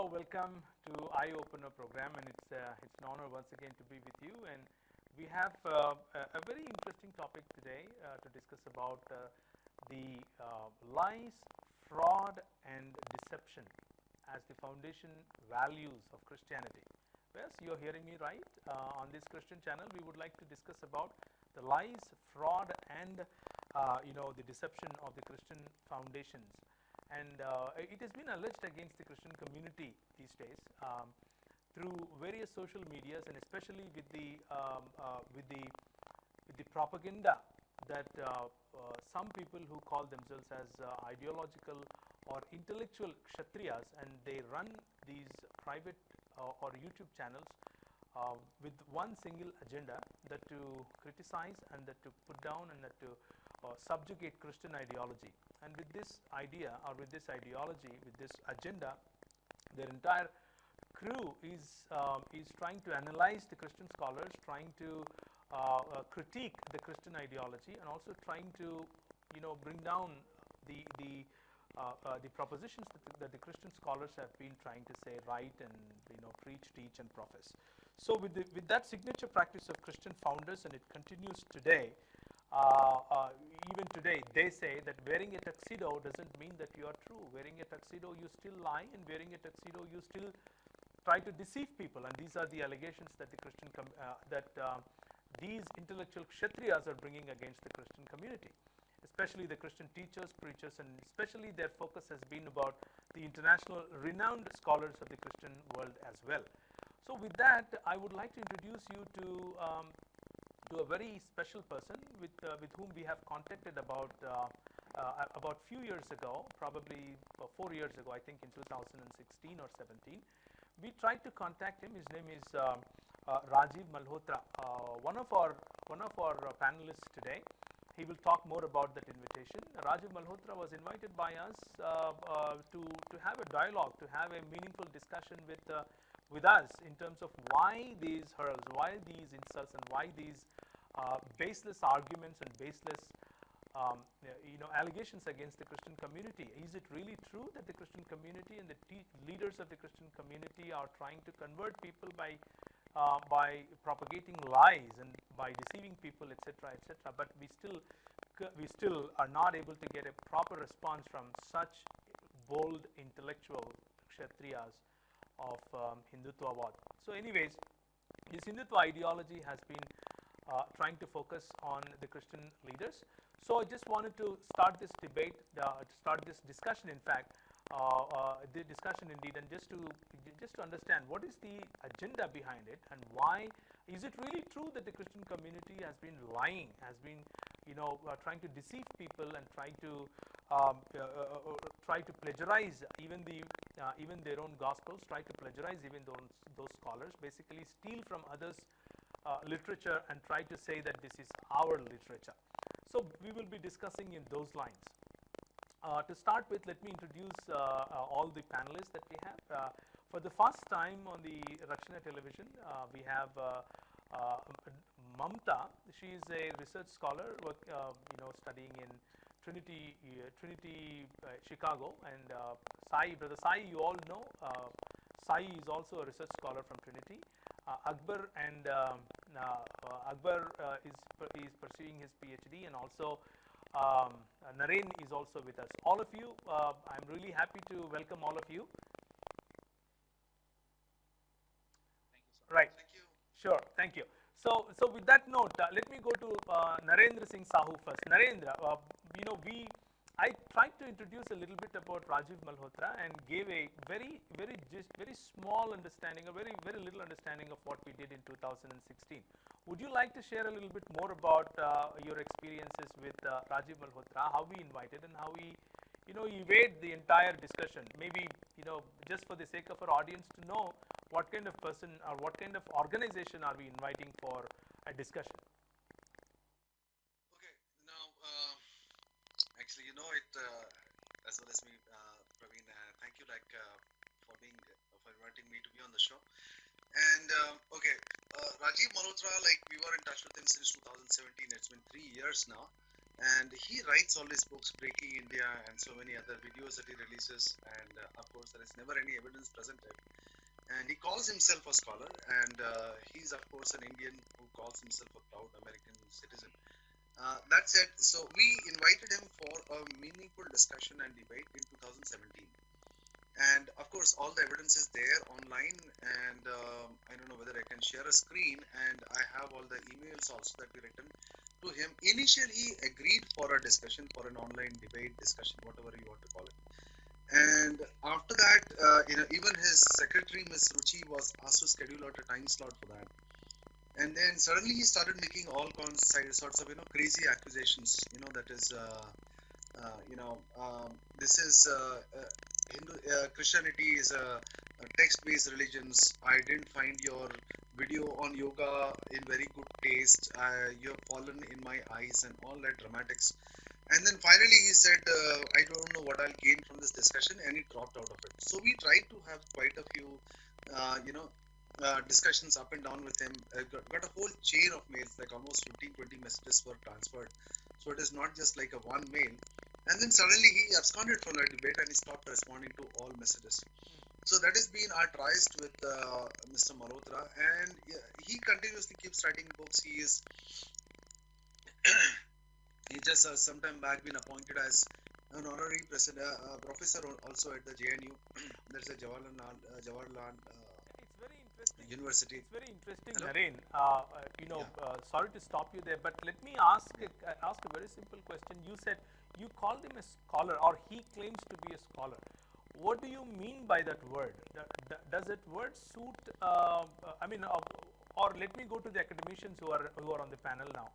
welcome to Eye Opener program, and it's an honor once again to be with you. And we have a very interesting topic today to discuss about the lies, fraud, and deception as the foundation values of Christianity. Yes, you're hearing me right. On this Christian channel, we would like to discuss about the lies, fraud, and the deception of the Christian foundations. And it has been alleged against the Christian community these days through various social medias, and especially with the propaganda that some people who call themselves as ideological or intellectual Kshatriyas, and they run these private or YouTube channels with one single agenda, that to criticize and that to put down and that to subjugate Christian ideology. And with this idea or with this ideology, with this agenda, their entire crew is trying to analyze the Christian scholars, trying to critique the Christian ideology, and also trying to bring down the propositions that the Christian scholars have been trying to say, write, and preach, teach, and profess. So with that signature practice of Christian founders, and it continues today. Even today, they say that wearing a tuxedo doesn't mean that you are true. Wearing a tuxedo, you still lie, and wearing a tuxedo, you still try to deceive people. And these are the allegations that the Christian these intellectual Kshatriyas are bringing against the Christian community, especially the Christian teachers, preachers, and especially their focus has been about the international renowned scholars of the Christian world as well. So with that, I would like to introduce you to a very special person with whom we have contacted about few years ago, probably 4 years ago, I think in 2016 or 17. We tried to contact him. His name is Rajiv Malhotra, one of our panelists today. He will talk more about that invitation. Rajiv Malhotra was invited by us to have a dialogue, to have a meaningful discussion with us in terms of why these hurls, why these insults, and why these baseless arguments and baseless allegations against the Christian community. Is it really true that the Christian community and the leaders of the Christian community are trying to convert people by propagating lies and by deceiving people, etc., etc.? But we still are not able to get a proper response from such bold intellectual Kshatriyas of Hindutva. So anyways, this Hindutva ideology has been trying to focus on the Christian leaders. So I just wanted to start this debate, start this discussion, in fact, the discussion indeed, and just to understand what is the agenda behind it, and why is it really true that the Christian community has been lying, has been trying to deceive people and try to plagiarize even their own gospels, try to plagiarize even those scholars, basically steal from others literature and try to say that this is our literature. So we will be discussing in those lines. To start with, let me introduce all the panelists that we have. For the first time on the Rakshana television, we have Mamta. She is a research scholar, studying in Trinity Chicago, and Brother Sai, you all know. Sai is also a research scholar from Trinity. Akbar is pursuing his PhD, and also Naren is also with us. All of you, I'm really happy to welcome all of you. Thank you, sir. Right. Thank you. Sure. Thank you. So with that note, let me go to Narendra Singh Sahu first. Narendra, I tried to introduce a little bit about Rajiv Malhotra and gave a very small understanding, a very little understanding of what we did in 2016. Would you like to share a little bit more about your experiences with Rajiv Malhotra, how we invited and how we evade the entire discussion? Maybe just for the sake of our audience to know what kind of person or what kind of organization are we inviting for a discussion. Actually, as well as me, Praveen, thank you for inviting me to be on the show. And Rajiv Malhotra, we were in touch with him since 2017. It's been 3 years now, and he writes all these books, Breaking India, and so many other videos that he releases. And of course, there is never any evidence presented. And he calls himself a scholar, and he's of course an Indian who calls himself a proud American citizen. That said, so we invited him for a meaningful discussion and debate in 2017. And of course, all the evidence is there online, and I don't know whether I can share a screen, and I have all the emails also that we written to him. Initially, he agreed for a discussion, for an online debate discussion, whatever you want to call it. And after that, even his secretary, Miss Ruchi, was asked to schedule out a time slot for that. And then suddenly he started making all sorts of crazy accusations. That is this is Hindu Christianity is a text-based religions. I didn't find your video on yoga in very good taste. You have fallen in my eyes and all that dramatics. And then finally he said, I don't know what I'll gain from this discussion, and he dropped out of it. So we tried to have quite a few, discussions up and down with him. Got a whole chain of mails, like almost 15, 20 messages were transferred. So it is not just like a one mail. And then suddenly he absconded from the debate and he stopped responding to all messages. So that has been our tryst with Mr. Malhotra, and he continuously keeps writing books. He just some time back been appointed as an honorary professor also at the JNU. There's a Jawaharlal It's very interesting. University. It's very interesting, Hello? Naren. Yeah. Sorry to stop you there, but let me ask a very simple question. You said you called him a scholar, or he claims to be a scholar. What do you mean by that word? Does that word suit? Or let me go to the academicians who are on the panel now.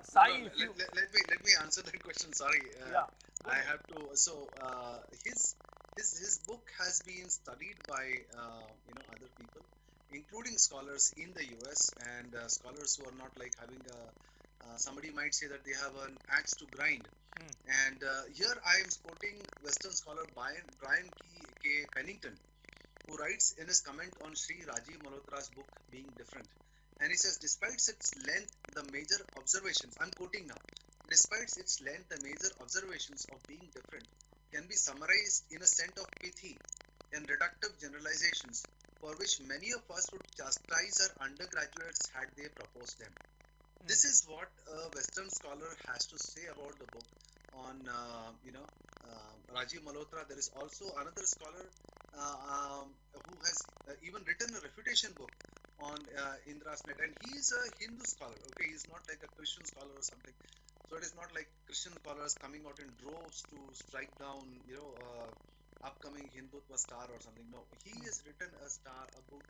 Sai, No, if you let me answer that question. Sorry, yeah, go I ahead. have to. So his book has been studied by other people, including scholars in the U.S. and scholars who are not like having a. Somebody might say that they have an axe to grind. Hmm. And here I am quoting Western scholar Brian K. Pennington, who writes in his comment on Sri Rajiv Malhotra's book Being Different. And he says, despite its length, the major observations, I'm quoting now, despite its length, the major observations of being different can be summarized in a set of pithy and reductive generalizations for which many of us would chastise our undergraduates had they proposed them. This is what a Western scholar has to say about the book on, Rajiv Malhotra. There is also another scholar who has even written a refutation book on Indra's net, and he is a Hindu scholar. Okay, he's not like a Christian scholar or something. So it is not like Christian scholars coming out in droves to strike down, upcoming Hindutva star or something. No, he has written a book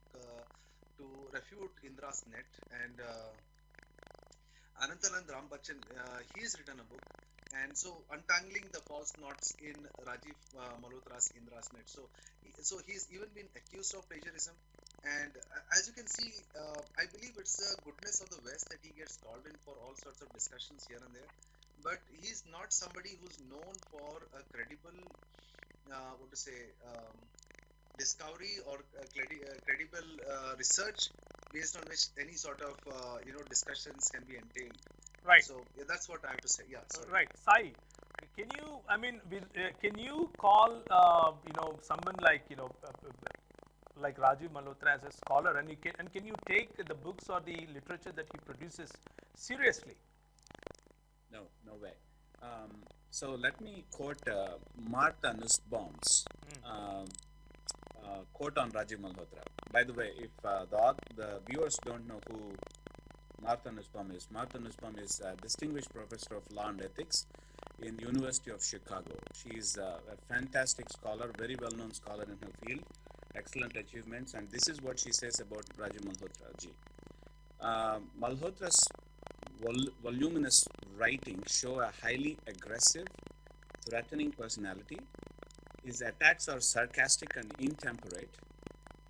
to refute Indra's net, and Anantaland Ram Bachchan, he has written a book, and so untangling the false knots in Rajiv Malhotra's Indra's net. So he's even been accused of plagiarism, and as you can see, I believe it's the goodness of the West that he gets called in for all sorts of discussions here and there. But he's not somebody who's known for a credible, what to say, discovery or credible research based on which any sort of discussions can be entailed. Right. So yeah, that's what I have to say. Yeah, sorry. Right, Sai, can you? Can you call someone like like Rajiv Malhotra as a scholar, and can you take the books or the literature that he produces seriously? No, no way. So let me quote Martha Nussbaum's quote on Rajiv Malhotra. By the way, if the viewers don't know who Martha Nussbaum is a distinguished professor of law and ethics in University of Chicago. She is a fantastic scholar, very well-known scholar in her field, excellent achievements, and this is what she says about Rajiv Malhotra ji. Malhotra's voluminous writings show a highly aggressive, threatening personality. His attacks are sarcastic and intemperate.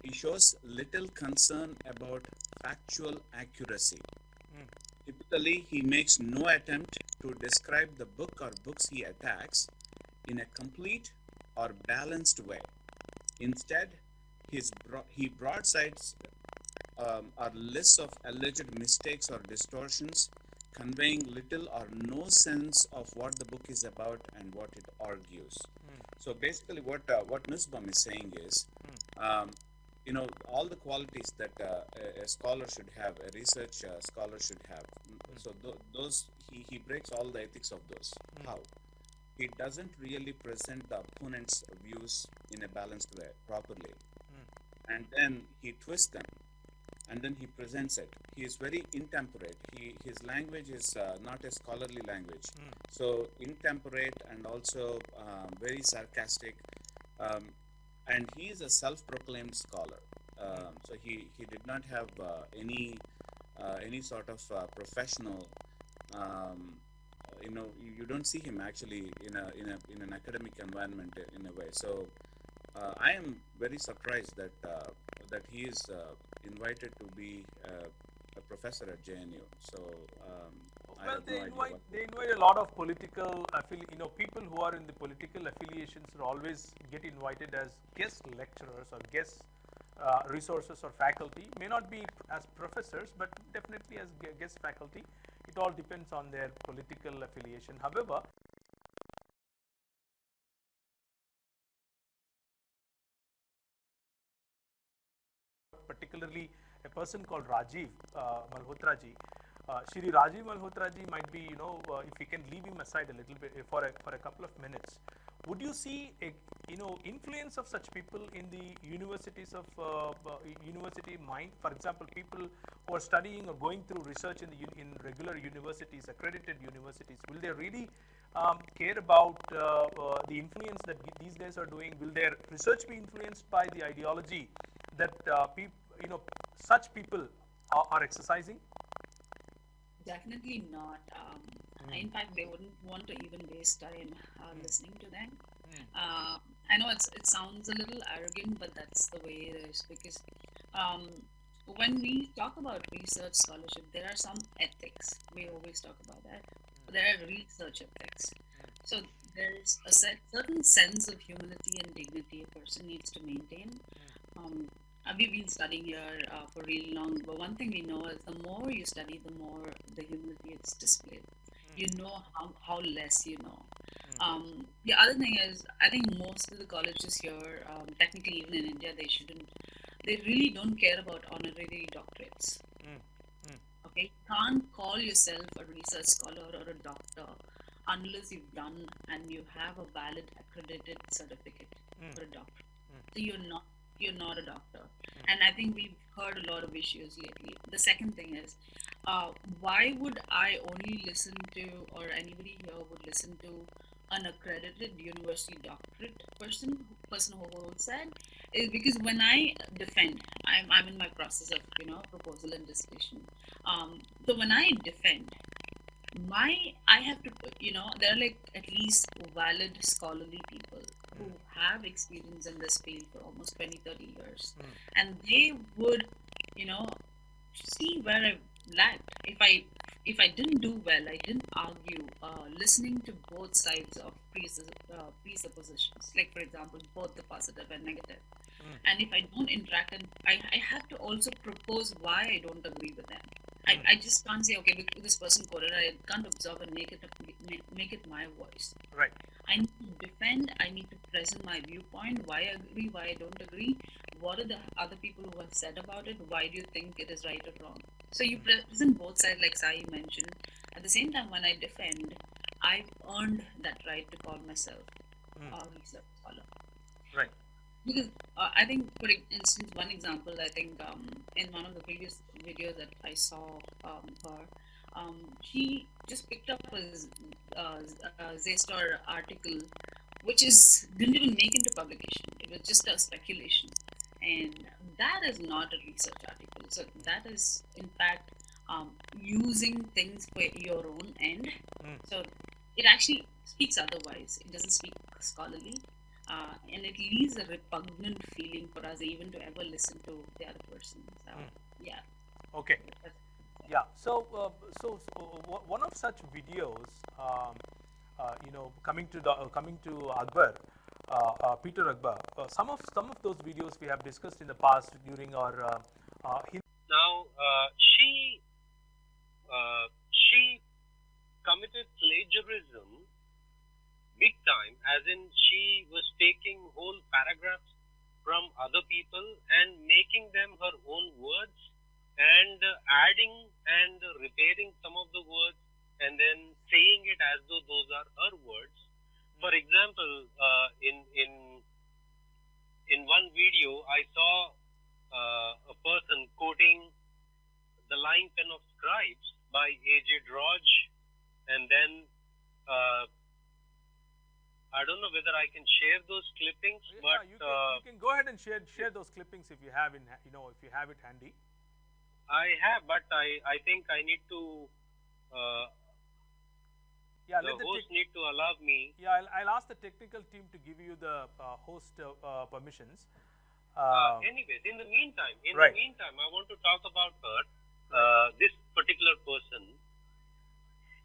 He shows little concern about factual accuracy. Typically, he makes no attempt to describe the book or books he attacks in a complete or balanced way. Instead, he broadsides or lists of alleged mistakes or distortions conveying little or no sense of what the book is about and what it argues. So basically, what Ms. Bum is saying is, um, all the qualities that a scholar should have, a research scholar should have. So those he breaks all the ethics of those. How? He doesn't really present the opponent's views in a balanced way properly, and then he twists them, and then he presents it. He is very intemperate. His language is not a scholarly language, so intemperate and also very sarcastic. And he is a self-proclaimed scholar. So he did not have any sort of professional. You don't see him actually in an academic environment in a way. So I am very surprised that he is invited to be a professor at JNU. So I have no idea they invite a lot of political people who are in the political affiliations will always get invited as guest lecturers or guest resources or faculty. May not be as professors, but definitely as guest faculty. It all depends on their political affiliation. However, particularly a person called Rajiv Malhotra ji. Shri Rajiv Malhotra ji might be, if we can leave him aside a little bit for a couple of minutes. Would you see a influence of such people in the universities of university mind? For example, people who are studying or going through research in regular universities, accredited universities, will they really care about the influence that these guys are doing? Will their research be influenced by the ideology that such people are exercising? Definitely not. In fact, they wouldn't want to even waste time listening to them. I know it sounds a little arrogant, but that's the way it is, because when we talk about research scholarship, there are some ethics. We always talk about that. There are research ethics. So there's a certain sense of humility and dignity a person needs to maintain. We've been studying here for really long, but one thing we know is the more you study, the more the humility is displayed. You know how less you know. The other thing is, I think most of the colleges here, technically even in India, they really don't care about honorary doctorates. Okay, you can't call yourself a research scholar or a doctor unless you've done and you have a valid accredited certificate for a doctor. So you're not a doctor. And I think we've heard a lot of issues lately. The second thing is, why would I only listen to, or anybody here would listen to, an accredited university doctorate person who holds that? Is because when I defend, I'm in my process of proposal and dissertation. So when I defend, I have to there are like at least valid scholarly people who have experience in this field for almost 20-30 years, and they would see where I lacked. If I didn't do well, I didn't argue, listening to both sides of presuppositions, like for example both the positive and negative. And if I don't interact, and I have to also propose why I don't agree with them. I just can't say, okay, this person quoted, I can't observe and make it my voice. Right. I need to defend, I need to present my viewpoint, why I agree, why I don't agree, what are the other people who have said about it, why do you think it is right or wrong. So you present both sides, like Sai mentioned. At the same time, when I defend, I've earned that right to call myself a research scholar. Right. Because I think, for instance, one example, I think in one of the previous videos that I saw her, she just picked up a Zstar article, which didn't even make into publication. It was just a speculation. And that is not a research article. So that is, in fact, using things for your own end. So it actually speaks otherwise. It doesn't speak scholarly. And it leaves a repugnant feeling for us even to ever listen to the other person. So, yeah. Okay. Yeah. So, one of such videos, coming to Akbar, Peter Akbar. Some of those videos we have discussed in the past during our. Now, she time, as in she was taking whole paragraphs from other people and making them her own words and adding and repairing some of the words and then saying it as though those are her words. For example, in one video, I saw a person quoting the lying pen of scribes by A.J. Drodge, and then I don't know whether I can share those clippings, but you can go ahead and share those clippings if you have if you have it handy. I have, but I think I need to. The host need to allow me. Yeah, I'll ask the technical team to give you the host permissions. Anyways, in the meantime, I want to talk about her, this particular person.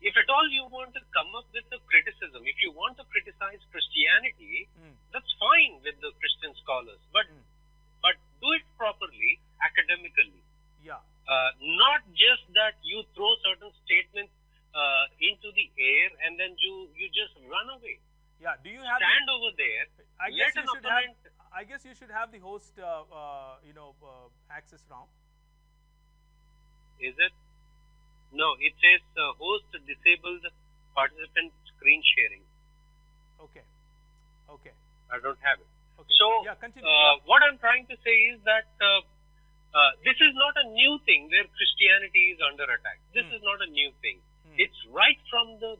If at all you want to come up with a criticism, if you want to criticize Christianity, that's fine with the Christian scholars, but do it properly, academically. Yeah. Not just that you throw certain statements into the air and then you just run away. Yeah. Do you have stand over there? I guess you should have the host, access now. Is it? No, it says host disabled participant screen sharing. Okay. I don't have it. Okay. So, yeah, continue. What I'm trying to say is that this is not a new thing where Christianity is under attack. This is not a new thing. It's right from the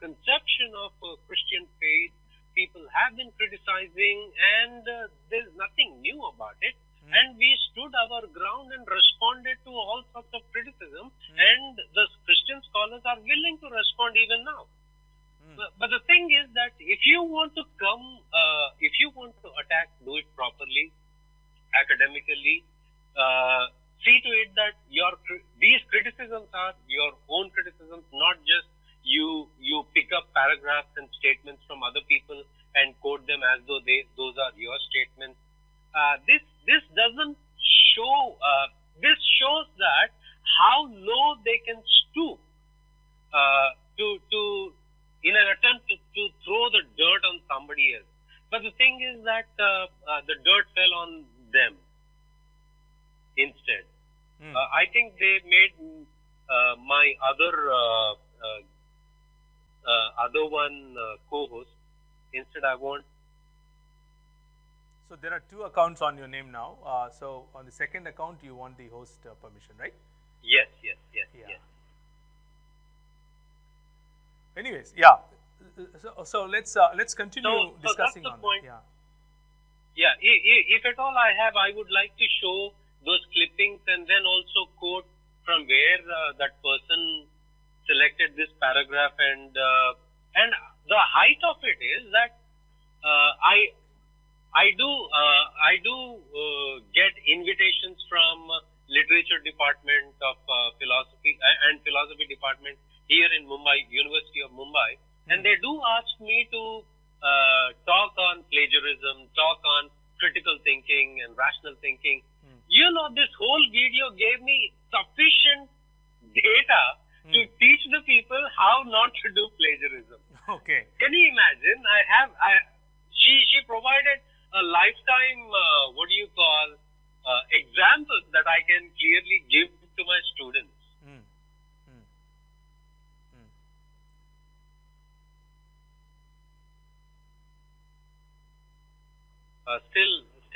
conception of Christian faith. People have been criticizing, and there's nothing new about it. And we stood our ground and responded to all sorts of criticism, and the Christian scholars are willing to respond even now. But the thing is that if you want to attack, do it properly, academically. See to it that these criticisms are your own criticisms, not just you pick up paragraphs and statements from other people and quote them as though those are your statements. This doesn't show. This shows that how low they can stoop to in an attempt to throw the dirt on somebody else. But the thing is that the dirt fell on them instead. I think they made my other one co-host. Instead, I want. So there are two accounts on your name now. So on the second account, you want the host permission, right? Yes. Anyways, yeah. So let's continue discussing that's the on point. that. Yeah. If at all I have, I would like to show those clippings and then also quote from where that person selected this paragraph, and the height of it is that I do get invitations from literature department of philosophy department here in Mumbai, University of Mumbai, and they do ask me to talk on plagiarism, talk on critical thinking and rational thinking. You know, this whole video gave me sufficient data to teach the people how not to do plagiarism. Okay. Can you imagine? She provided a lifetime, examples that I can clearly give to my students.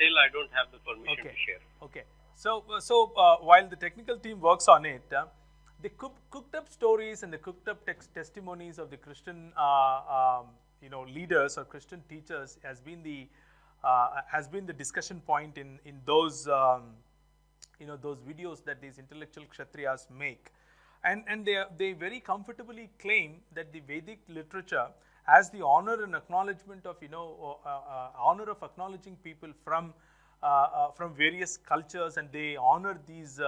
Still, I don't have the permission to share. Okay. So while the technical team works on it, the cooked up stories and the cooked up testimonies of the Christian, leaders or Christian teachers has been the discussion point in those those videos that these intellectual Kshatriyas make, and they very comfortably claim that the Vedic literature has the honor and acknowledgement of honor of acknowledging people from various cultures, and they honor these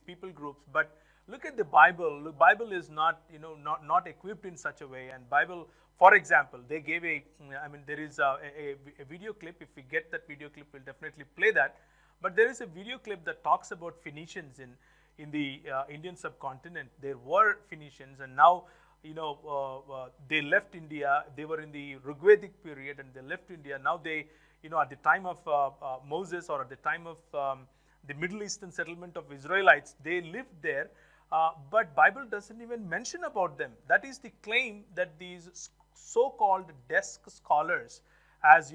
people groups. But look at the Bible. The Bible is not equipped in such a way. And Bible, for example, they gave there is a video clip. If we get that video clip, we'll definitely play that. But there is a video clip that talks about Phoenicians in the Indian subcontinent. There were Phoenicians, and now they left India. They were in the Rigvedic period, and they left India. Now they, at the time of Moses, or at the time of the Middle Eastern settlement of Israelites, they lived there. But Bible doesn't even mention about them. That is the claim that these so-called desk scholars, as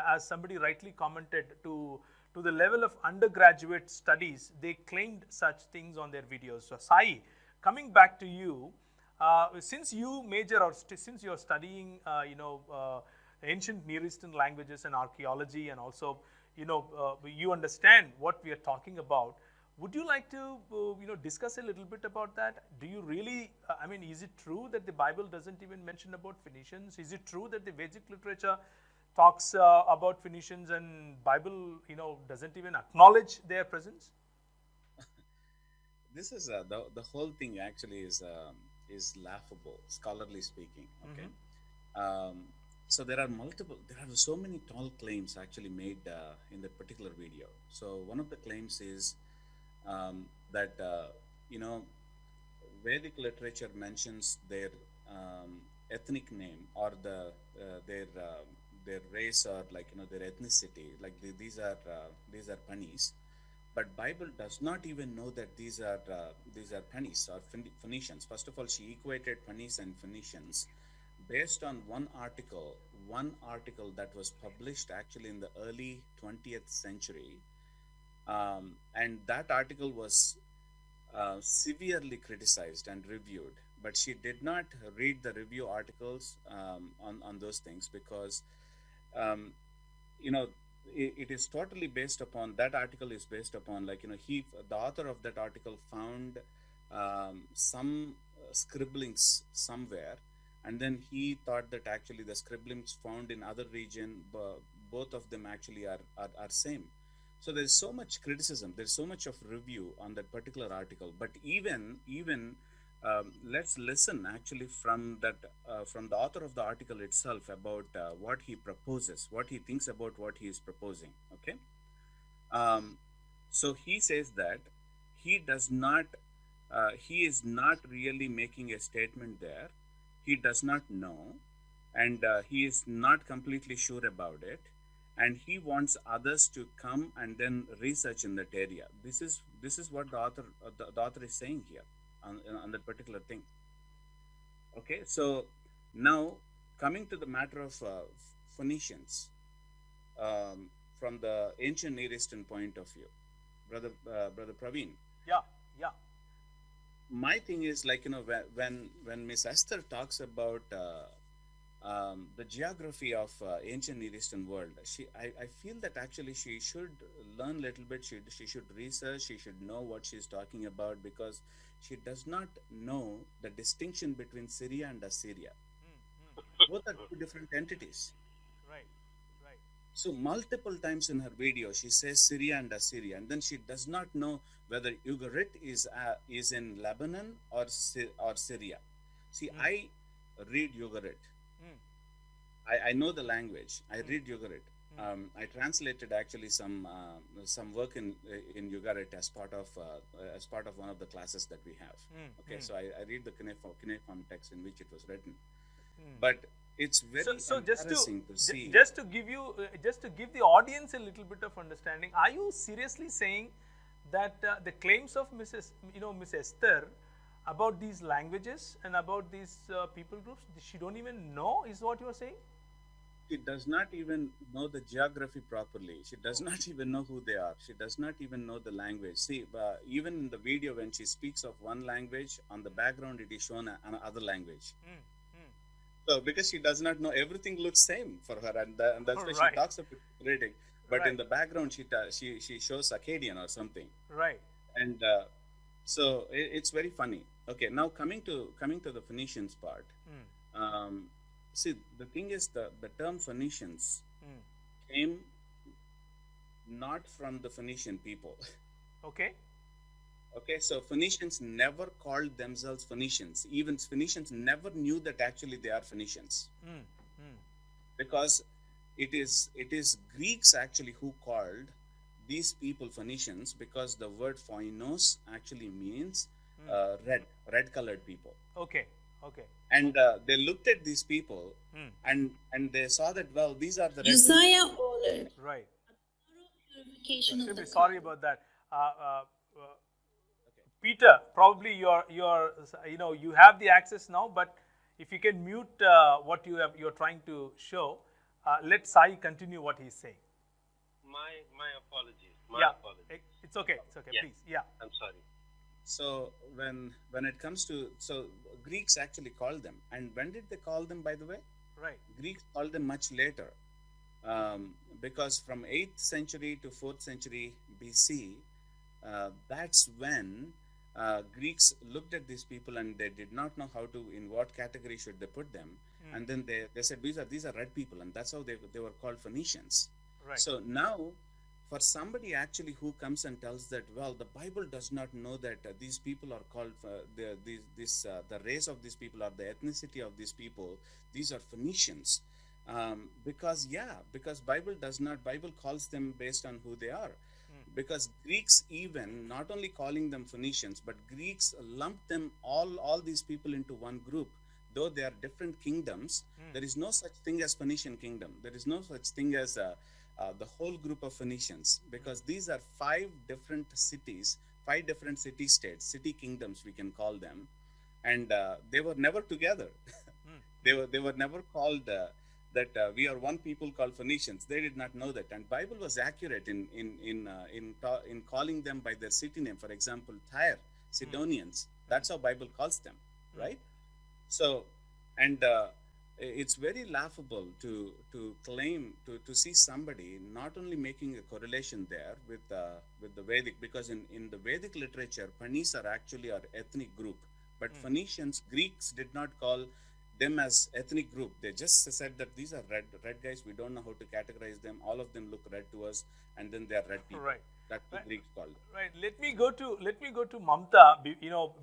as somebody rightly commented, to the level of undergraduate studies, they claimed such things on their videos. So Sai, coming back to you, since you major, or since you're studying ancient Near Eastern languages and archaeology, and also you understand what we are talking about, would you like to discuss a little bit about that? Do you really, I mean, is it true that the Bible doesn't even mention about Phoenicians? Is it true that the Vedic literature talks about Phoenicians, and Bible doesn't even acknowledge their presence? This is the whole thing actually is laughable, scholarly speaking. Okay. So there are so many tall claims actually made in that particular video. So one of the claims is that Vedic literature mentions their ethnic name, or their race, or their ethnicity, like these are Panis, but Bible does not even know that these are Panis or Phoenicians. First of all, she equated Panis and Phoenicians based on one article that was published actually in the early 20th century, and that article was severely criticized and reviewed, but she did not read the review articles on those things, because um, you know it is totally based upon, that article is based upon, the author of that article found some scribblings somewhere, and then he thought that actually the scribblings found in other region, both of them actually are same. So there's so much criticism, there's so much of review on that particular article. But even let's listen actually from from the author of the article itself about what he proposes, what he thinks about what he is proposing. Okay. um, so he says that he does not he is not really making a statement there. He does not know, and he is not completely sure about it, and he wants others to come and then research in that area. This is what the author is saying here on that particular thing. Okay, so now coming to the matter of Phoenicians, um, from the ancient Near Eastern point of view, brother Praveen, Yeah, yeah. my thing is, when Miss Esther talks about the geography of ancient Near Eastern world, I feel that actually she should learn a little bit. She should research. She should know what she's talking about, because she does not know the distinction between Syria and Assyria. Both are two different entities. Right, right. So multiple times in her video, she says Syria and Assyria, and then she does not know whether Ugarit is in Lebanon or Syria. See, I read Ugarit. I know the language. I read Ugarit. I translated actually some work in Ugarit as part of one of the classes that we have. Okay, so I read the cuneiform text in which it was written, but it's very So embarrassing to see. just to give you just to give the audience a little bit of understanding, are you seriously saying that the claims of Miss Esther about these languages and about these people groups, she don't even know, is what you are saying? She does not even know the geography properly. She does not even know who they are. She does not even know the language. See, even in the video, when she speaks of one language, on the background it is shown another language. So because she does not know, everything looks same for her, and that's why Right. she talks about reading. But in Right. the background, she shows Akkadian or something, Right. and so it's very funny. Okay, now coming to the Phoenicians part. Um, See, the thing is, the term Phoenicians came not from the Phoenician people. Okay. Okay, so Phoenicians never called themselves Phoenicians. Even Phoenicians never knew that actually they are Phoenicians, because it is Greeks actually who called these people Phoenicians, because the word phoinos actually means red colored people. Okay. Okay. And they looked at these people, and they saw that, well, these are the Josiah ordered Right. purification of Extremely the sorry cult. about that. Peter, probably you're you have the access now, but if you can mute what you're trying to show, let Sai continue what he's saying. My apologies. Yeah, Apologies. it's okay. It's okay. Yeah. Please. Yeah. I'm sorry. So when it comes to, so Greeks actually called them, and when did they call them, by the way? Right. Greeks called them much later, because from 8th century to 4th century BC, that's when Greeks looked at these people and they did not know how to, in what category should they put them, and then they said these are red people, and that's how they were called Phoenicians. Right. So now, for somebody actually who comes and tells that, well, the Bible does not know that these people are called the race of these people, or the ethnicity of these people, these are Phoenicians, because Bible calls them based on who they are. Because Greeks, even not only calling them Phoenicians, but Greeks lumped them all these people into one group. Though they are different kingdoms, there is no such thing as Phoenician kingdom. There is no such thing as the whole group of Phoenicians, because these are 5 different cities, 5 different city-states, city kingdoms we can call them, and they were never together. They were never called that we are one people called Phoenicians. They did not know that, and Bible was accurate in calling them by their city name. For example, Tyre, Sidonians. That's how Bible calls them, right? So, and it's very laughable to claim to see somebody not only making a correlation there with the Vedic, because in the Vedic literature, Panis are actually our ethnic group, but Phoenicians, Greeks did not call them as ethnic group. They just said that these are red guys. We don't know how to categorize them. All of them look red to us, and then they are red people. Right. That's what Greeks called. Right. Let me go to Mamta.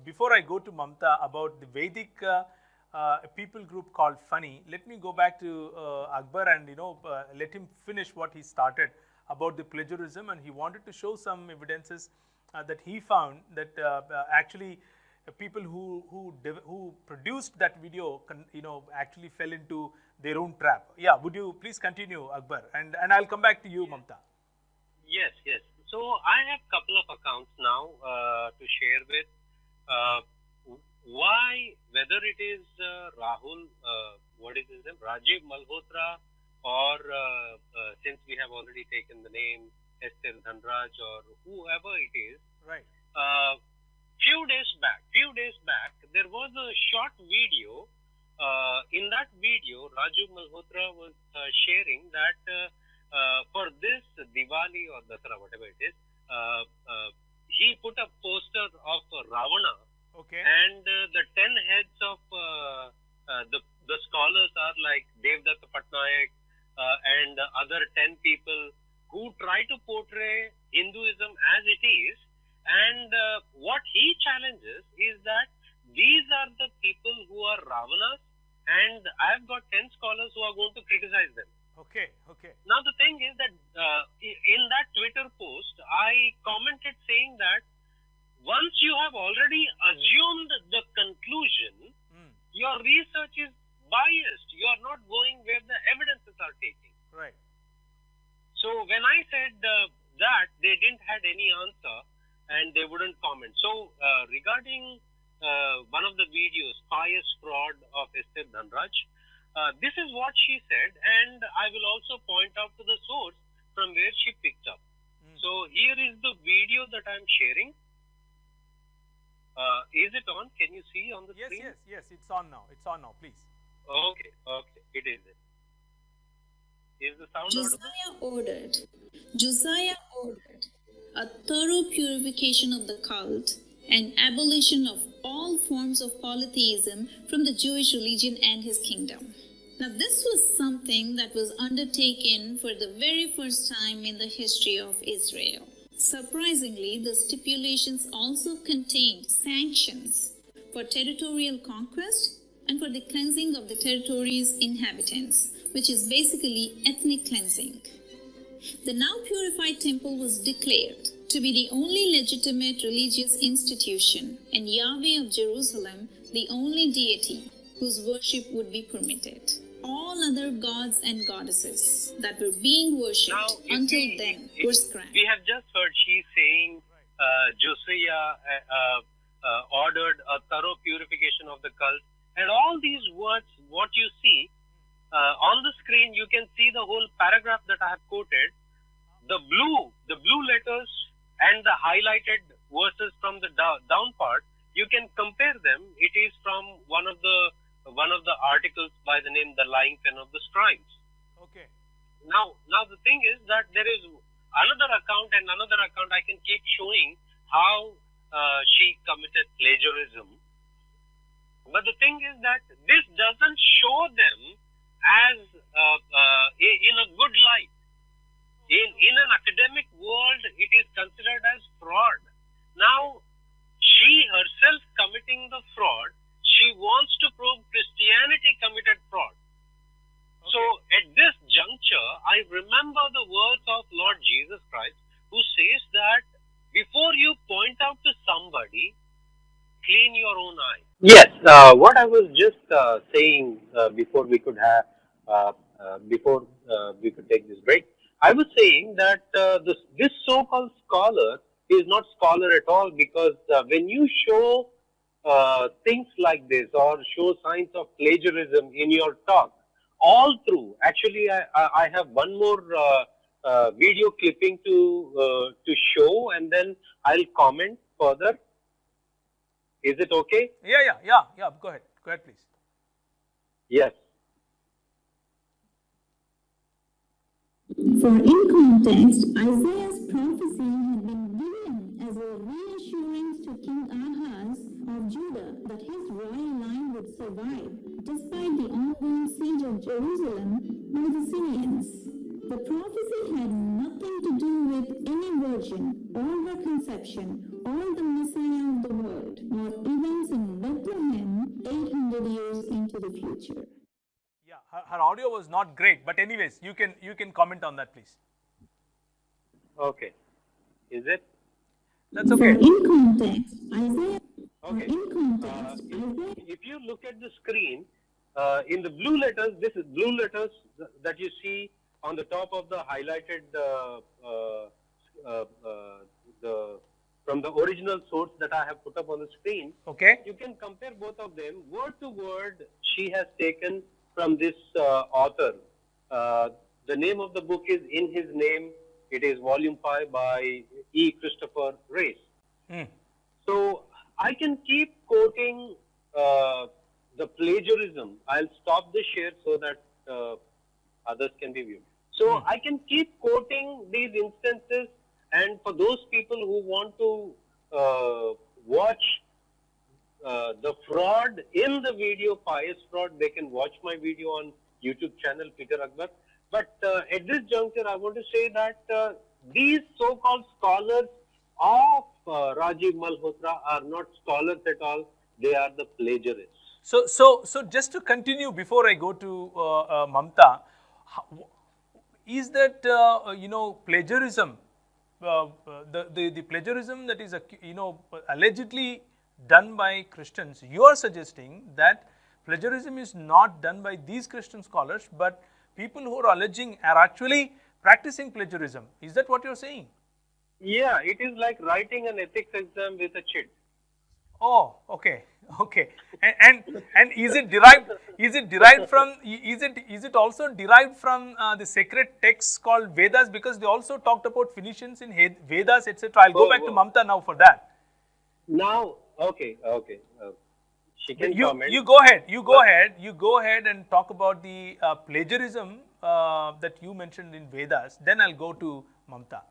Before I go to Mamta about the Vedic people group called Funny, let me go back to Akbar and let him finish what he started about the plagiarism, and he wanted to show some evidences that he found that actually people who produced that video actually fell into their own trap. Yeah, would you please continue, Akbar, and I'll come back to you, Mamta. Yes. So I have a couple of accounts now to share with. Why, whether it is Rahul, what is his name, Rajiv Malhotra, or since we have already taken the name Esther Dhanraj, or whoever it is, right? Few days back, there was a short video. In that video, Rajiv Malhotra was sharing that for this Diwali or Dasara, whatever it is, he put a poster of Ravana. Okay. And the 10 heads of the scholars are like Devdatta Patnaik and other 10 people who try to portray Hinduism as it is. And what he challenges is that these are the people who are Ravanas, and I've got 10 scholars who are going to criticize them. Okay. Now the thing is that in that Twitter post, I commented saying that once you have already assumed the conclusion, your research is biased. You are not going where the evidences are taking. Right. So when I said that, they didn't had any answer and they wouldn't comment. So regarding one of the videos, Pious Fraud of Esther Dhanraj, this is what she said, and I will also point out to the source from where she picked up. So here is the video that I'm sharing. Is it on? Can you see on the screen? Yes, it's on now. Please. Okay, it is. Is the sound audible? Josiah ordered a thorough purification of the cult and abolition of all forms of polytheism from the Jewish religion and his kingdom. Now, this was something that was undertaken for the very first time in the history of Israel. Surprisingly, the stipulations also contained sanctions for territorial conquest and for the cleansing of the territory's inhabitants, which is basically ethnic cleansing. The now purified temple was declared to be the only legitimate religious institution, and Yahweh of Jerusalem the only deity whose worship would be permitted. All other gods and goddesses that were being worshipped until then were scrapped. We have just heard she saying Josiah ordered a thorough purification of the cult, and all these words, what you see on the screen, you can see the whole paragraph that I have quoted. The blue letters and the highlighted verses from the down part, you can compare them. It is from one of the articles by the name "The Lying Pen of the Scribes." Okay. Now the thing is that there is another account and another account. I can keep showing how she committed plagiarism. But the thing is that this doesn't show them as in a good light. In an academic world, it is considered as fraud. Now, she herself committing the fraud, she wants to prove Christianity committed fraud. Okay. So, at this juncture, I remember the words of Lord Jesus Christ, who says that before you point out to somebody, clean your own eye. Yes, what I was just saying before we could take this break, I was saying that this so-called scholar is not scholar at all, because when you show things like this or show signs of plagiarism in your talk, all through, actually I have one more video clipping to show, and then I'll comment further. Is it okay? Yeah. Go ahead, please. Yes. For in context, Isaiah's prophecy had been given as a reassurance to King Ahaz of Judah that his royal line would survive despite the ongoing siege of Jerusalem by the Syrians. The prophecy had nothing to do with any virgin or her conception or the Messiah of the world, nor events in Bethlehem 800 years into the future. Yeah, her audio was not great, but anyways, you can comment on that, please. Okay. Is it? That's okay. For in context, Isaiah. Okay. In context, Isaiah. If you look at the screen, in the blue letters, this is blue letters that you see on the top of the highlighted from the original source that I have put up on the screen. Okay. You can compare both of them word to word. She has taken from this author. The name of the book is In His Name. It is volume 5 by E. Christopher Race. So I can keep quoting the plagiarism. I'll stop the share so that others can be viewed. So I can keep quoting these instances, and for those people who want to watch the fraud in the video, pious fraud, they can watch my video on YouTube channel, Peter Akbar. But at this juncture, I want to say that these so-called scholars of Rajiv Malhotra are not scholars at all. They are the plagiarists. So just to continue before I go to Mamta, is that plagiarism, the plagiarism that is allegedly done by Christians? You are suggesting that plagiarism is not done by these Christian scholars, but people who are alleging are actually practicing plagiarism. Is that what you are saying? Yeah, it is like writing an ethics exam with a cheat. Oh, okay. And is it derived? Is it also derived from the sacred texts called Vedas? Because they also talked about Phoenicians in Vedas, etc. I'll go back to Mamta now for that. Now, okay. She can comment. You go ahead and talk about the plagiarism that you mentioned in Vedas. Then I'll go to Mamta.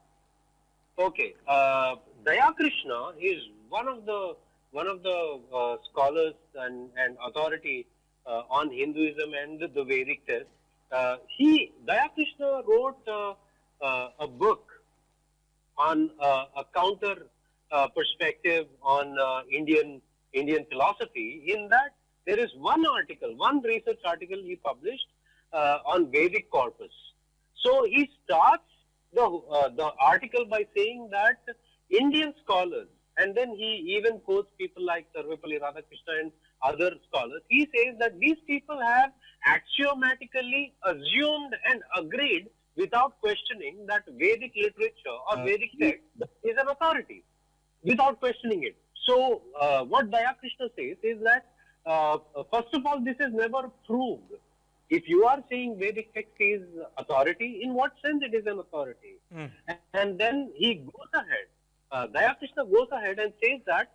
Okay, Daya Krishna is one of the scholars and authority on Hinduism and the Vedic text. Daya Krishna wrote a book on a counter perspective on Indian philosophy. In that, there is one research article he published on Vedic corpus. So he starts the article by saying that Indian scholars, and then he even quotes people like Sarvepalli Radhakrishna and other scholars. He says that these people have axiomatically assumed and agreed without questioning that Vedic literature or Vedic text is an authority without questioning it. So, what Dayakrishna says is that, first of all, this is never proved. If you are saying Vedic text is authority, in what sense it is an authority? And then he goes ahead, Dayakrishna goes ahead and says that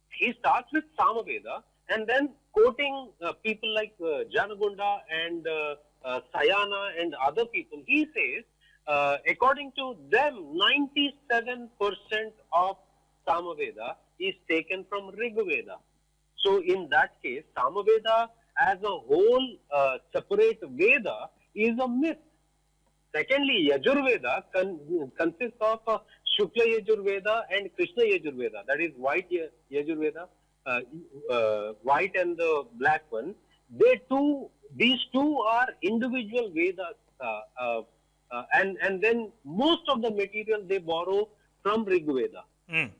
he starts with Samaveda and then quoting people like Janagunda and Sayana and other people. He says, according to them, 97% of Samaveda is taken from Rig Veda. So, in that case, Samaveda as a whole separate Veda is a myth. Secondly, Yajurveda consists of Shukla Yajurveda and Krishna Yajurveda, that is white Yajurveda, white and the black one. These two are individual Vedas, and then most of the material they borrow from Rig Veda. Not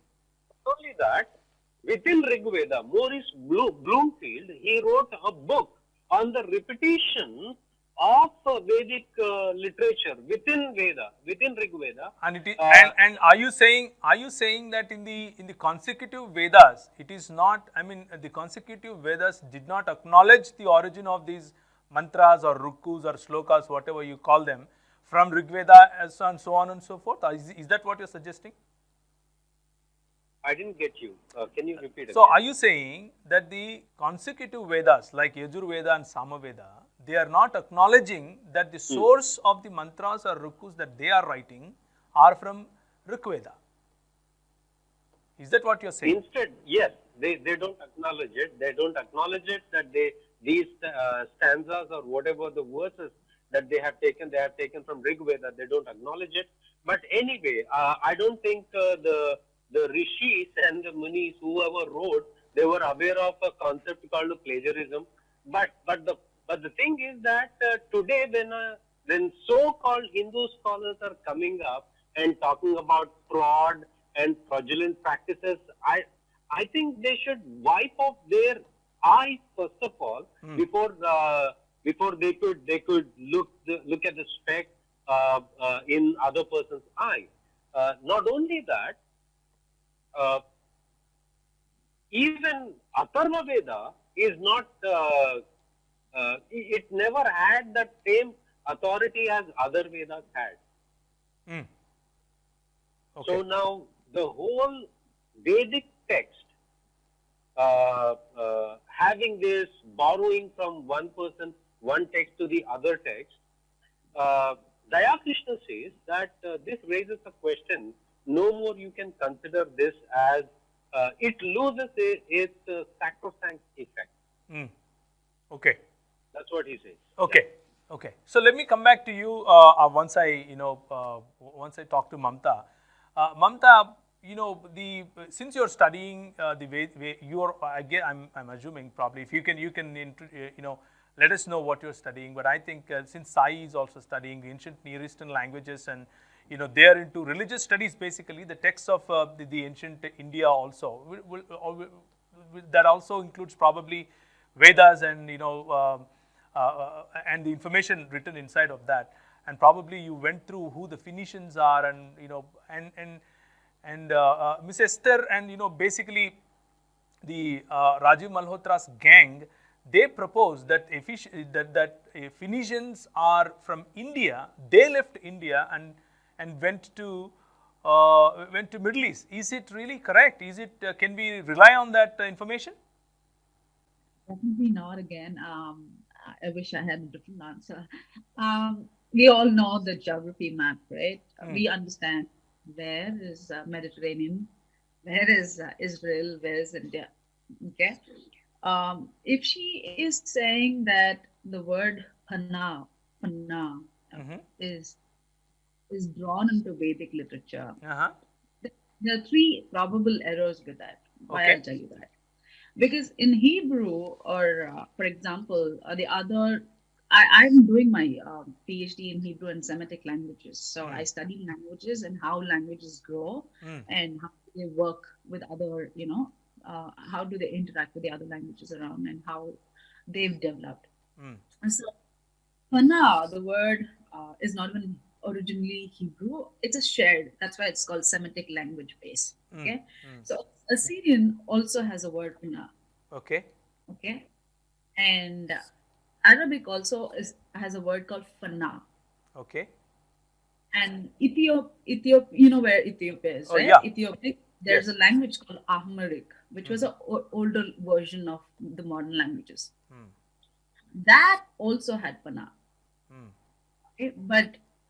only that, within Rig Veda, Maurice Bloomfield, he wrote a book on the repetition of Vedic literature within Rig Veda. And it is, and are you saying that in the consecutive Vedas, it is not, I mean, the consecutive Vedas did not acknowledge the origin of these mantras or rukus or slokas, whatever you call them, from Rig Veda and so on and so forth? Is that what you're suggesting? I didn't get you. Can you repeat it? So, are you saying that the consecutive Vedas like Yajurveda and Samaveda, they are not acknowledging that the source of the mantras or rukus that they are writing are from Rig Veda? Is that what you're saying? Instead, yes, they don't acknowledge it. They don't acknowledge it that these stanzas or whatever the verses that they have taken from Rig Veda. They don't acknowledge it. But anyway, I don't think the rishis and the munis, whoever wrote, they were aware of a concept called plagiarism. But the thing is that today when so-called Hindu scholars are coming up and talking about fraud and fraudulent practices, I think they should wipe off their eyes first of all before they could look at the speck in other person's eye. Not only that, even Atharva Veda is not, it never had that same authority as other Vedas had. Okay. So now the whole Vedic text, having this borrowing from one text to the other text, Dayakrishna says that this raises a question. No more you can consider this as, it loses its sacrosanct effect. Okay. That's what he says. Okay. Yeah. Okay. So let me come back to you once I talk to Mamta. Mamta, since you're studying the way you're, again, I'm assuming probably if you can let us know what you're studying. But I think since Sai is also studying ancient Near Eastern languages and they are into religious studies, basically the texts of the ancient India also. That also includes probably Vedas and and the information written inside of that. And probably you went through who the Phoenicians are, and and Miss Esther, and basically the Rajiv Malhotra's gang. They propose that Phoenicians are from India. They left India and went to Middle East. Is it really correct? Is it can we rely on that information? Definitely not. Again, I wish I had a different answer. We all know the geography map, right? We understand where is Mediterranean, where is Israel, where is India. Okay. If she is saying that the word pana is drawn into Vedic literature, there are three probable errors with that. Why I'll tell you that. Because in Hebrew, or for example, the other I'm doing my PhD in Hebrew and Semitic languages. So I study languages and how languages grow and how they work with other, how do they interact with the other languages around and how they've developed. And so for now, the word is not even originally Hebrew. It's a shared. That's why it's called Semitic language base. Okay. So Assyrian also has a word pana. Okay. Okay. And Arabic also has a word called fana. Okay. And you know where Ethiopia is, Oh, right? yeah. Ethiopia, there's Yes. a language called Amharic, which was an older version of the modern languages. That also had pana. Okay?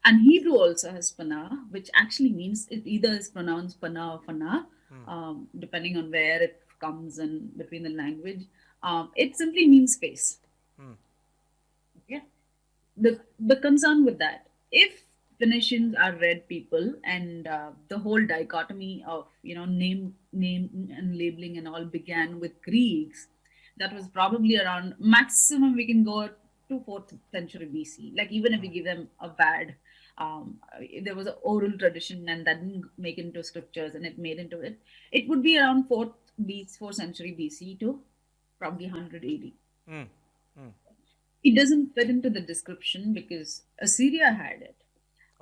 And Hebrew also has pana, which actually means it either is pronounced pana or fana, depending on where it comes in between the language. It simply means face. Okay. The concern with that, if Phoenicians are red people and the whole dichotomy of name and labeling and all began with Greeks, that was probably around maximum we can go to 4th century BC. Like even if we give them a bad, there was an oral tradition and that didn't make it into scriptures and it made into it. It would be around 4th century BC to probably 100 AD. It doesn't fit into the description because Assyria had it,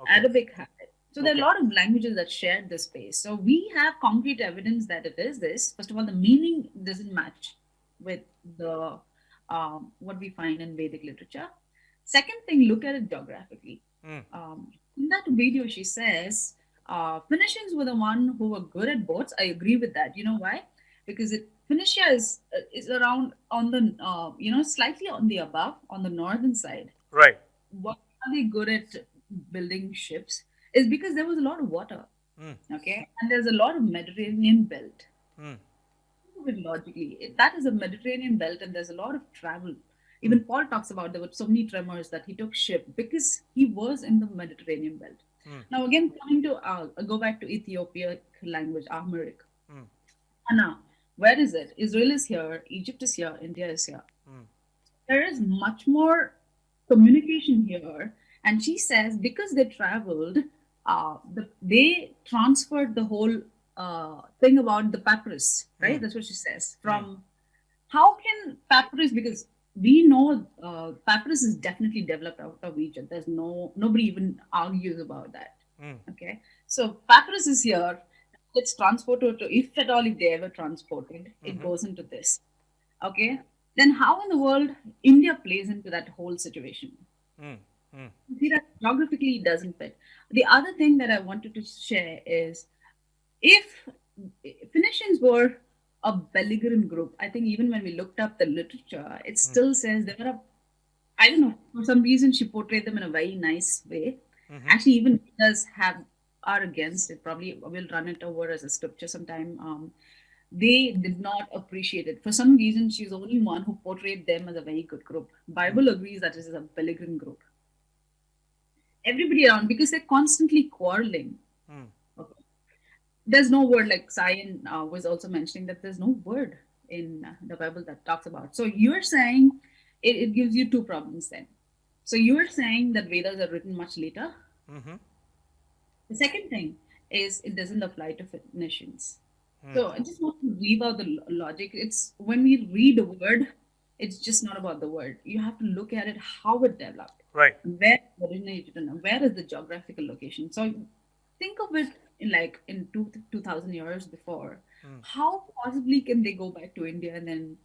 Arabic had it. So there are a lot of languages that share this space. So we have concrete evidence that it is this. First of all, the meaning doesn't match with the what we find in Vedic literature. Second thing, look at it geographically. In that video, she says Phoenicians were the one who were good at boats. I agree with that. You know why? Because Phoenicia is around on the slightly on the above on the northern side. Right. What are they good at building ships? Is because there was a lot of water. Okay, and there's a lot of Mediterranean belt. Logically, that is a Mediterranean belt, and there's a lot of travel. Even Paul talks about there were so many tremors that he took ship because he was in the Mediterranean belt. Now again, coming to go back to Ethiopic language, Amharic. Now, where is it? Israel is here, Egypt is here, India is here. There is much more communication here. And she says because they traveled, they transferred the whole thing about the papyrus, right? That's what she says. From how can papyrus, because we know papyrus is definitely developed out of Egypt. There's nobody even argues about that. Okay, so papyrus is here. It's transported to, if at all, if they ever transported, it goes into this. Okay, then how in the world India plays into that whole situation? See that geographically it doesn't fit. The other thing that I wanted to share is if Phoenicians were a belligerent group, I think even when we looked up the literature, it still says they were I don't know, for some reason she portrayed them in a very nice way. Actually, even does are against it. Probably we'll run it over as a scripture sometime. They did not appreciate it. For some reason, she's the only one who portrayed them as a very good group. Bible agrees that this is a belligerent group. Everybody around, because they're constantly quarreling. Okay. There's no word, like Sion was also mentioning that there's no word in the Bible that talks about. So you're saying it gives you two problems then. So you're saying that Vedas are written much later. The second thing is it doesn't apply to Phoenicians. So I just want to leave out the logic. It's when we read a word, it's just not about the word. You have to look at it, how it developed, Right. where it originated, and where is the geographical location. So think of it in 2,000 years before. How possibly can they go back to India and then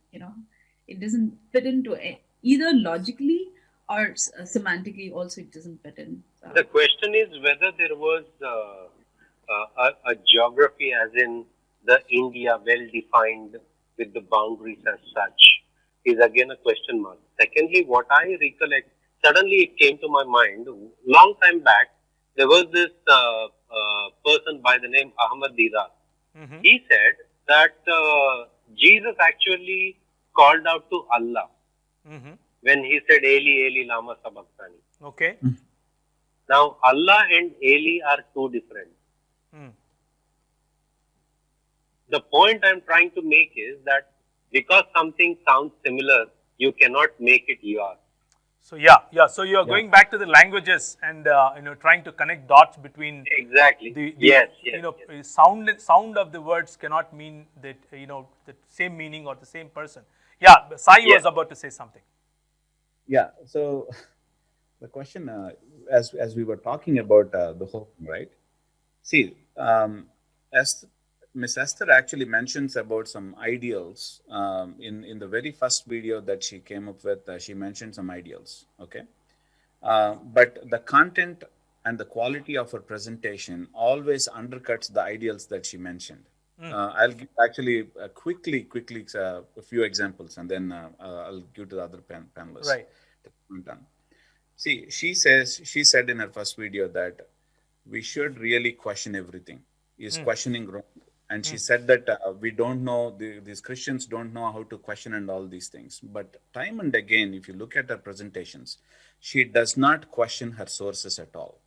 it doesn't fit into either logically or semantically. Also, it doesn't fit in. The question is whether there was a geography, as in the India well defined with the boundaries as such, is again a question mark. Secondly, what I recollect, suddenly it came to my mind, long time back, there was this person by the name Ahmad Dirar. He said that Jesus actually called out to Allah when he said, Eli, Eli, lama sabachthani. Okay. Now, Allah and Eli are two different. The point I'm trying to make is that because something sounds similar, you cannot make it yours. So yeah. So you are Yeah. going back to the languages and trying to connect dots between Exactly. the Yes. sound of the words cannot mean that the same meaning or the same person. Yeah, Sai Yes. was about to say something. Yeah. So the question, as we were talking about the whole thing, right? See, as Miss Esther actually mentions about some ideals in the very first video that she came up with. She mentioned some ideals. Okay, but the content and the quality of her presentation always undercuts the ideals that she mentioned. I'll give actually quickly a few examples, and then I'll give to the other panelists. Right. I'm done. See, she said in her first video that we should really question everything. Is questioning wrong? And she said that we don't know, these Christians don't know how to question and all these things. But time and again, if you look at her presentations, she does not question her sources at all.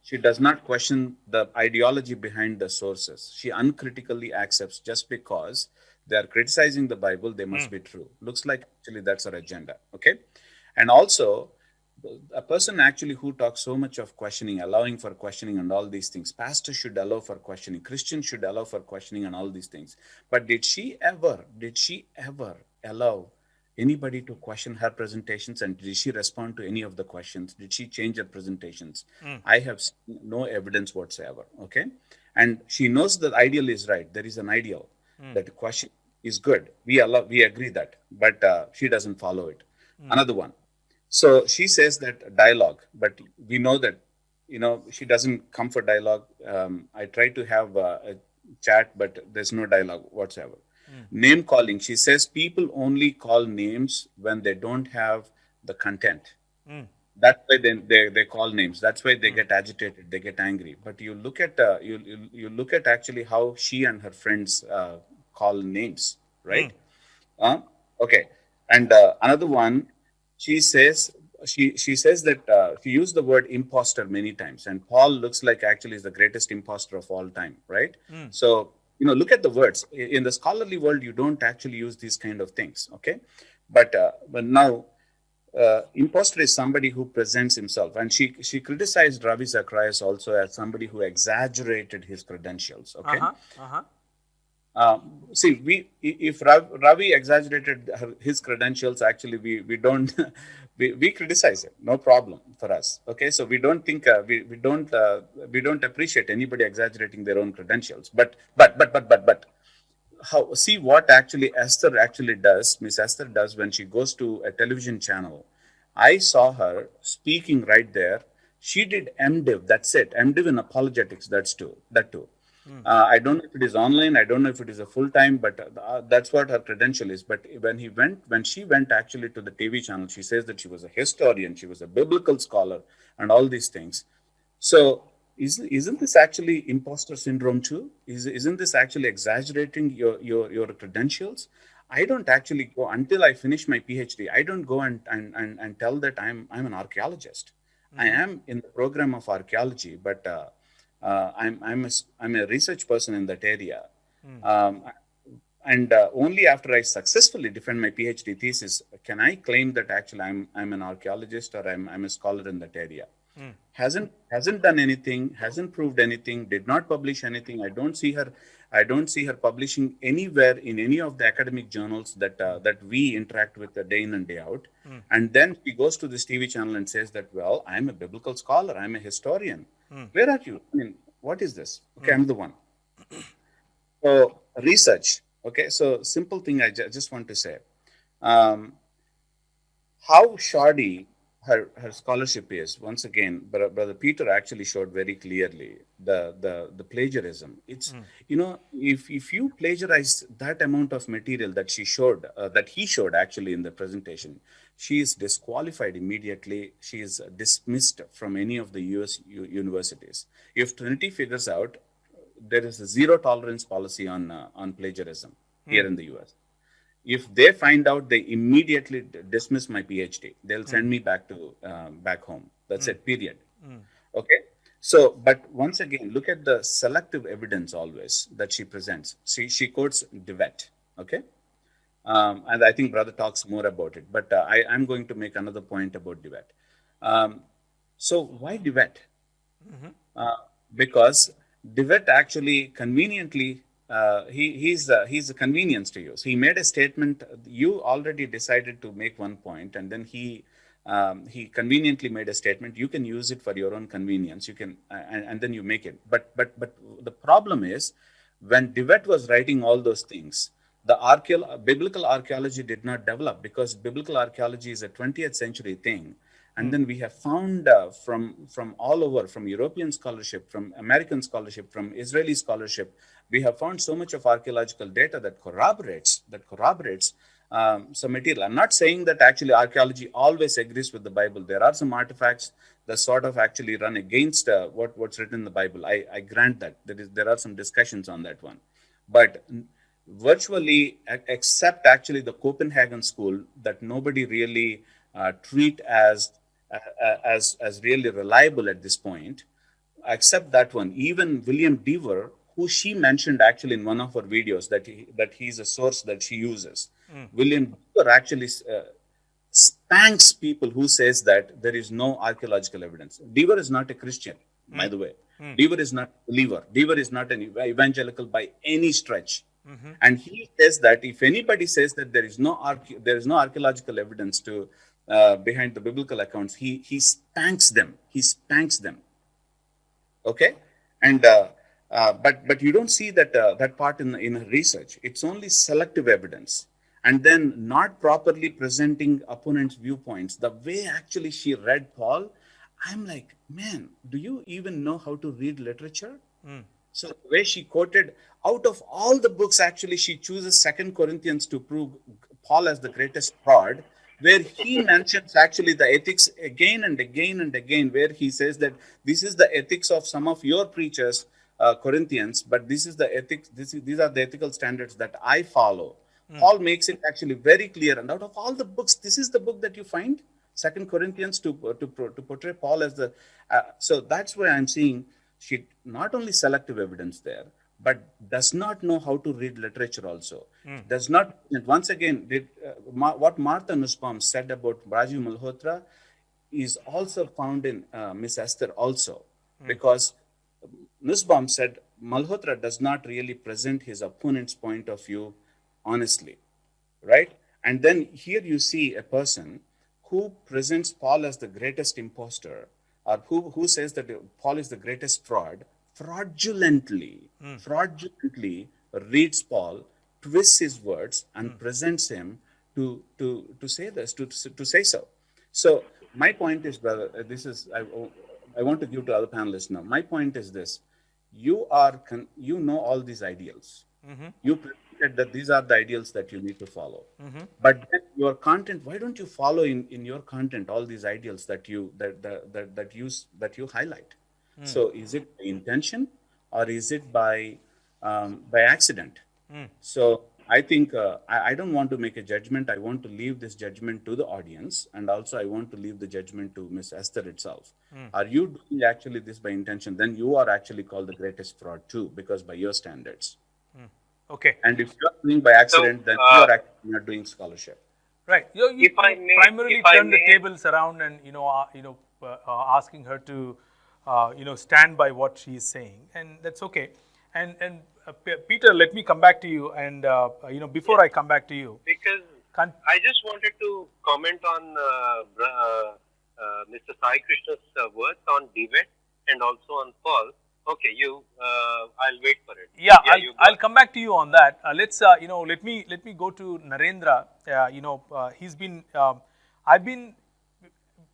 She does not question the ideology behind the sources. She uncritically accepts just because they are criticizing the Bible, they must be true. Looks like actually that's her agenda. Okay. And also, a person actually who talks so much of questioning, allowing for questioning and all these things, pastors should allow for questioning, Christians should allow for questioning and all these things. But did she ever allow anybody to question her presentations, and did she respond to any of the questions? Did she change her presentations? I have seen no evidence whatsoever. Okay. And she knows that ideal is right. There is an ideal that the question is good. We agree that, but she doesn't follow it. Another one. So she says that dialogue, but we know that, she doesn't come for dialogue. I try to have a chat, but there's no dialogue whatsoever. Name calling. She says people only call names when they don't have the content. That's why they call names. That's why they get agitated. They get angry. But you look at you look at actually how she and her friends call names, right? Okay. And another one, she says she says that she used the word imposter many times, and Paul looks like actually is the greatest imposter of all time, right? So look at the words in the scholarly world. You don't actually use these kind of things, okay? But now. Imposter is somebody who presents himself, and she criticized Ravi Zacharias also as somebody who exaggerated his credentials. Okay, see, if Ravi exaggerated his credentials, actually we don't we criticize it, no problem for us. Okay, so we don't think we don't appreciate anybody exaggerating their own credentials. But how, see what actually Esther actually does, Miss Esther does when she goes to a television channel. I saw her speaking right there. She did MDiv. That's it. MDiv in apologetics. That too. I don't know if it is online. I don't know if it is a full time, but that's what her credential is. But when she went actually to the TV channel, she says that she was a historian, she was a biblical scholar, and all these things. So isn't this actually imposter syndrome too? Isn't this actually exaggerating your credentials? I don't actually go until I finish my PhD. I don't go and tell that I'm an archaeologist. I am in the program of archaeology, but I'm a research person in that area. Um, and only after I successfully defend my PhD thesis can I claim that actually I'm an archaeologist or I'm a scholar in that area. Hasn't done anything, hasn't proved anything, did not publish anything. I don't see her publishing anywhere in any of the academic journals that we interact with day in and day out. And then she goes to this TV channel and says that, well, I'm a biblical scholar, I'm a historian. Where are you? I mean, what is this? Okay, I'm the one. So research. Okay, so simple thing I just want to say. How shoddy her scholarship is. Once again, Brother Peter actually showed very clearly the plagiarism. It's if you plagiarize that amount of material that she showed that he showed actually in the presentation, she is disqualified immediately. She is dismissed from any of the US universities. If Trinity figures out there is a zero tolerance policy on plagiarism here in the US. If they find out, they immediately dismiss my PhD. They'll send me back to back home. That's it. Period. Okay. So, but once again, look at the selective evidence always that she presents. She quotes DeWitt. Okay. And I think brother talks more about it. But I'm going to make another point about Divet. So why Divet? Because Divet actually conveniently he's a convenience to use. He made a statement. You already decided to make one point, and then he conveniently made a statement. You can use it for your own convenience. You can and then you make it. But the problem is when Divet was writing all those things, the biblical archaeology did not develop because biblical archaeology is a 20th century thing. And then we have found from all over, from European scholarship, from American scholarship, from Israeli scholarship, we have found so much of archaeological data that corroborates some material. I'm not saying that actually archaeology always agrees with the Bible. There are some artifacts that sort of actually run against what's written in the Bible. I grant that. There are some discussions on that one. But virtually, except actually the Copenhagen school, that nobody really treat as really reliable at this point, except that one. Even William Dever, who she mentioned actually in one of her videos, that he's a source that she uses. William Dever actually spanks people who says that there is no archaeological evidence. Dever is not a Christian, by the way. Dever is not a believer. Dever is not an evangelical by any stretch. And he says that if anybody says that there is no archaeological evidence to behind the biblical accounts, he spanks them. He spanks them. Okay, and but you don't see that part in her research. It's only selective evidence, and then not properly presenting opponents' viewpoints. The way actually she read Paul, I'm like, man, do you even know how to read literature? So the way she quoted, out of all the books, actually, she chooses 2 Corinthians to prove Paul as the greatest fraud, where he mentions actually the ethics again and again and again, where he says that this is the ethics of some of your preachers, Corinthians, but this is the ethics, these are the ethical standards that I follow. Paul makes it actually very clear. And out of all the books, this is the book that you find, 2 Corinthians, to portray Paul as the... so that's why I'm seeing she not only selective evidence there, but does not know how to read literature also. Does not, once again, what Martha Nussbaum said about Rajiv Malhotra is also found in Miss Esther also. Because Nussbaum said Malhotra does not really present his opponent's point of view honestly, right? And then here you see a person who presents Paul as the greatest impostor, or who says that Paul is the greatest fraud, fraudulently reads Paul, twists his words, and presents him to say this, to say so. So my point is, brother, I want to give to other panelists now. My point is this: you know all these ideals. You predicted that these are the ideals that you need to follow. But then your content, why don't you follow in your content all these ideals that you highlight? So is it by intention or is it by accident? So I think I don't want to make a judgment. I want to leave this judgment to the audience, and also I want to leave the judgment to Miss Esther itself. Are you doing actually this by intention? Then you are actually called the greatest fraud too, because by your standards. Okay. And if you are doing by accident, then you are actually not doing scholarship. Right. You primarily turn the tables around and asking her to stand by what she is saying, and that's okay. And Peter, let me come back to you. And before I come back to you, because I just wanted to comment on Mr. Sai Krishna's words on Devet and also on Paul. Okay, I'll wait for it. Yeah, I'll come back to you on that. Let's let me go to Narendra. He's been I've been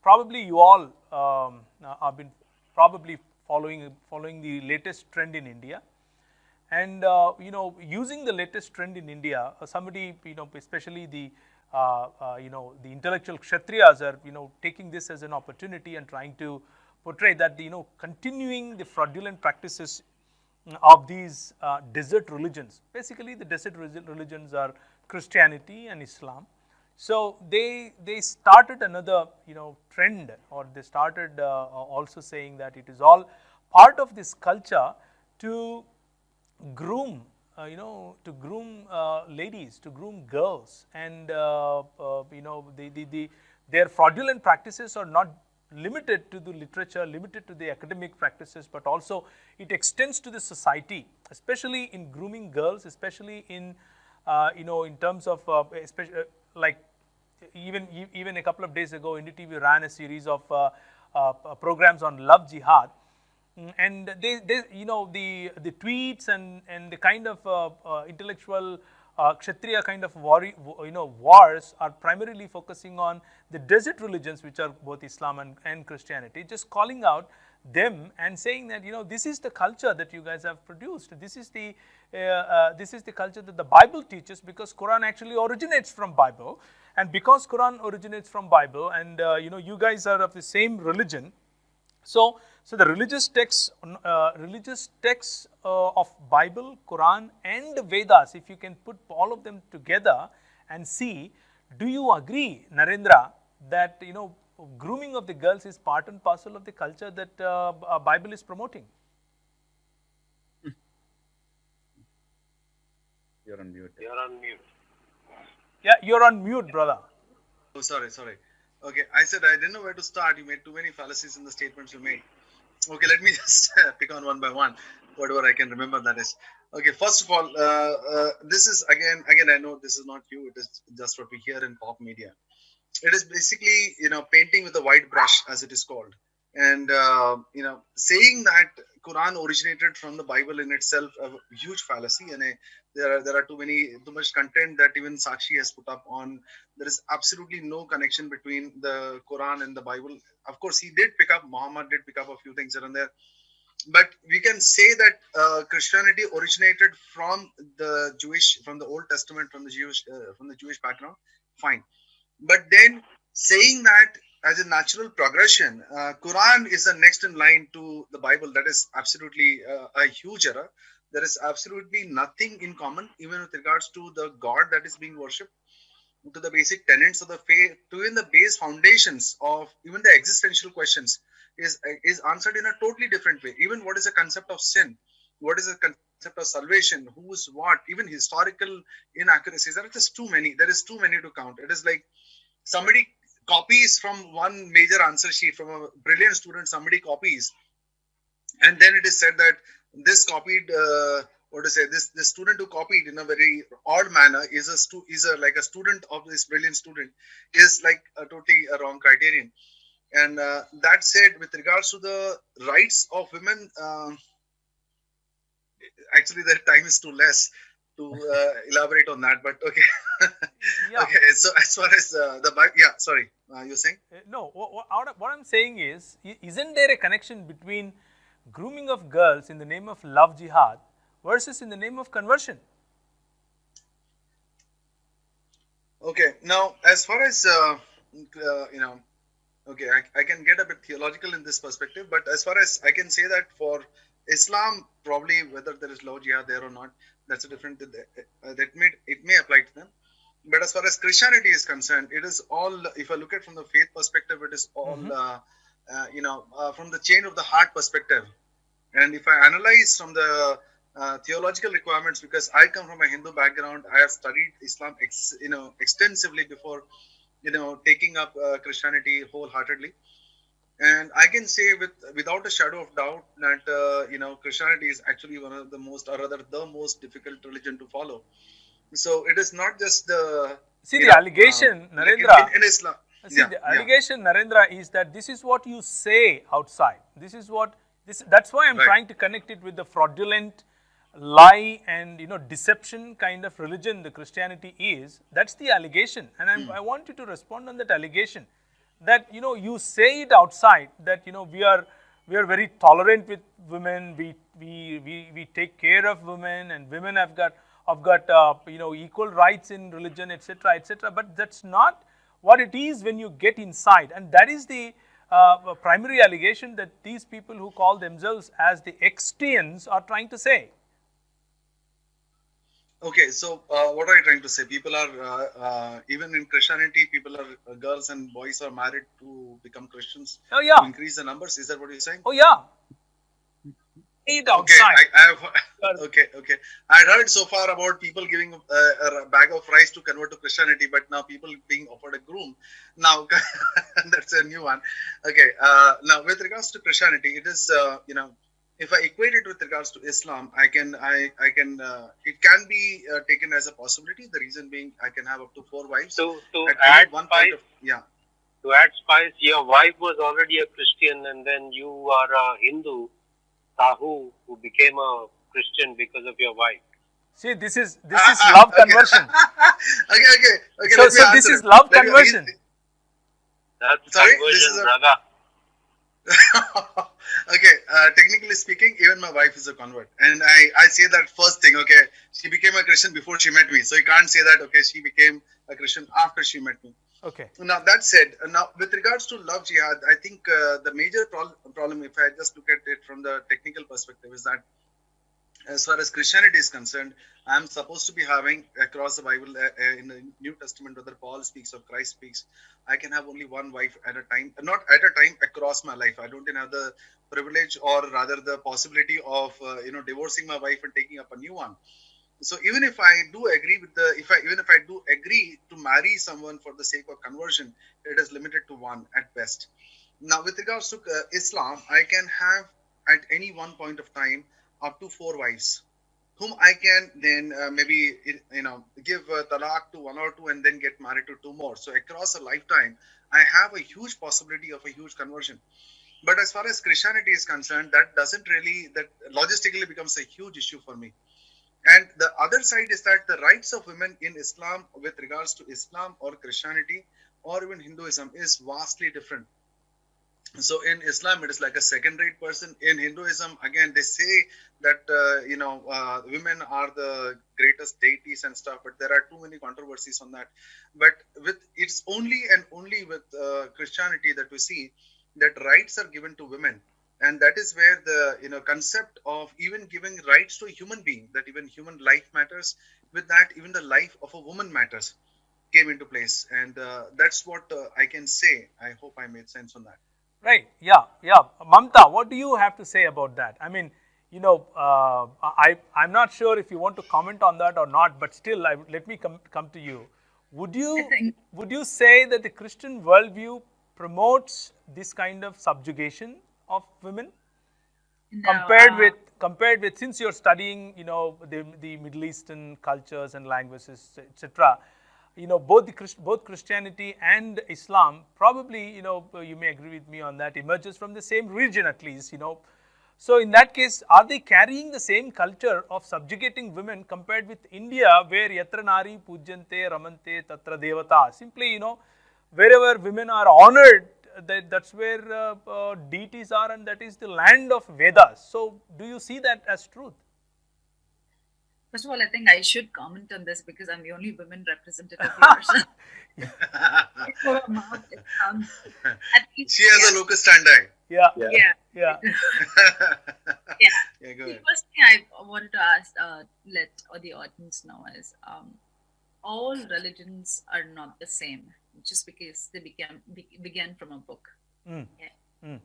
probably you all have been probably following the latest trend in India, and using the latest trend in India, somebody especially the the intellectual Kshatriyas are taking this as an opportunity and trying to portray that continuing the fraudulent practices of these desert religions. Basically, the desert religions are Christianity and Islam. So they started another trend, or they started also saying that it is all part of this culture to groom to groom ladies, to groom girls, and their fraudulent practices are not limited to the literature, limited to the academic practices, but also it extends to the society, especially in grooming girls, especially in in terms of especially like even a couple of days ago, NDTV ran a series of programs on love jihad. And they the tweets and the kind of intellectual Kshatriya kind of wars are primarily focusing on the desert religions, which are both Islam and Christianity, just calling out them and saying that this is the culture that you guys have produced. This is the culture that the Bible teaches, because Quran actually originates from Bible, and because Quran originates from Bible, and you guys are of the same religion. So the religious texts of Bible, Quran, and Vedas, if you can put all of them together and see, do you agree, Narendra, that grooming of the girls is part and parcel of the culture that Bible is promoting? You're on mute. You're on mute. Yeah, you're on mute, brother. Oh, sorry. Okay, I said I didn't know where to start. You made too many fallacies in the statements you made. Okay, let me just pick on one by one, whatever I can remember, that is. Okay, first of all, this is again, I know this is not you, it is just what we hear in pop media. It is basically, painting with a white brush, as it is called. And, saying that Quran originated from the Bible in itself, a huge fallacy. And there are too much content that even Sakshi has put up on. There is absolutely no connection between the Quran and the Bible. Of course, Muhammad did pick up a few things here and there. But we can say that Christianity originated from from the Old Testament, from the Jewish background. Fine. But then saying that as a natural progression, Quran is the next in line to the Bible, that is absolutely a huge error. There is absolutely nothing in common, even with regards to the God that is being worshipped, to the basic tenets of the faith, to even the base foundations of even the existential questions is answered in a totally different way. Even what is the concept of sin? What is the concept of salvation? Who is what? Even historical inaccuracies. There are just too many. There is too many to count. It is like somebody copies from one major answer sheet from a brilliant student, somebody copies, and then it is said that this copied this student who copied in a very odd manner is like a student of this brilliant student, is like a totally wrong criterion. And that said, with regards to the rights of women, actually the time is too less to elaborate on that, but okay. Yeah. Okay, so as far as sorry, you're saying? No, what I'm saying is, isn't there a connection between grooming of girls in the name of love jihad versus in the name of conversion? Okay, now as far as okay, I can get a bit theological in this perspective, but as far as I can say that for Islam, probably whether there is love jihad there or not, that's a different, it may apply to them. But as far as Christianity is concerned, it is all, if I look at from the faith perspective, it is all, from the chain of the heart perspective. And if I analyze from the theological requirements, because I come from a Hindu background, I have studied Islam, extensively before, taking up Christianity wholeheartedly. And I can say without a shadow of doubt that, Christianity is actually one of the most, or rather the most difficult religion to follow. So it is not just the... See, the allegation, Narendra, in Islam. Allegation, Narendra, is that this is what you say outside. That's why I'm trying to connect it with the fraudulent lie and, deception kind of religion the Christianity is. That's the allegation. And I want you to respond on that allegation. That, you say it outside, that, we are very tolerant with women, we take care of women, and women have got equal rights in religion, etc., etc. But that's not what it is when you get inside, and that is the primary allegation that these people who call themselves as the Xtians are trying to say. Okay, so what are you trying to say? People are, even in Christianity, girls and boys are married to become Christians. Oh, yeah. To increase the numbers. Is that what you're saying? Oh, yeah. Eat Okay, outside. I have. Okay. I heard so far about people giving a bag of rice to convert to Christianity, but now people being offered a groom. Now that's a new one. Okay. Now with regards to Christianity, it is if I equate it with regards to Islam, I can it can be taken as a possibility. The reason being, I can have up to 4 wives To at any add one point spice, of yeah. your wife was already a Christian, and then you are a Hindu, Sahu, who became a Christian because of your wife. See, this is love Okay. conversion. Okay. So Let me so this answer is him. love Let me. conversion. That's Sorry. This conversion, is a. brother. Okay, technically speaking, even my wife is a convert, and I say that first thing. Okay, she became a Christian before she met me, so you can't say that. Okay, she became a Christian after she met me. Okay. Now that said, now with regards to love jihad, I think the major problem, if I just look at it from the technical perspective, is that as far as Christianity is concerned, I'm supposed to be having across the Bible in the New Testament, whether Paul speaks or Christ speaks, I can have only one wife at a time, not at a time across my life. I don't have the privilege or rather the possibility of divorcing my wife and taking up a new one. So even if I do agree with the, if I even if I do agree to marry someone for the sake of conversion, it is limited to one at best. Now, with regards to Islam, I can have at any one point of time up to 4 wives, whom I can then maybe give talaq to one or two and then get married to two more. So across a lifetime, I have a huge possibility of a huge conversion. But as far as Christianity is concerned, that logistically becomes a huge issue for me. And the other side is that the rights of women in Islam, with regards to Islam or Christianity or even Hinduism, is vastly different. So in Islam, it is like a second-rate person. In Hinduism, again, they say that women are the greatest deities and stuff, but there are too many controversies on that. But with it's only and only with Christianity that we see that rights are given to women, and that is where the concept of even giving rights to a human being, that even human life matters. With that, even the life of a woman matters, came into place, and that's what I can say. I hope I made sense on that. Right. Yeah. Mamta, what do you have to say about that? I mean, I'm not sure if you want to comment on that or not, but still, let me come to you. Would I you think would you say that the Christian worldview promotes this kind of subjugation of women now, compared with since you're studying the Middle Eastern cultures and languages, etc. Both Christianity and Islam probably, you may agree with me on that, emerges from the same region at least. So in that case, are they carrying the same culture of subjugating women compared with India, where yatra nari pujyante ramante tatra devata? Simply, wherever women are honored, that's where deities are, and that is the land of Vedas. So do you see that as truth? first of all, I think I should comment on this because I'm the only women representative here. So before my mouth, at least, She has a locus standi. Yeah. yeah. Yeah. Yeah. Yeah, go The ahead. first thing I wanted to ask, let the audience know is all religions are not the same just because they began from a book. Mm. Yeah. Mm.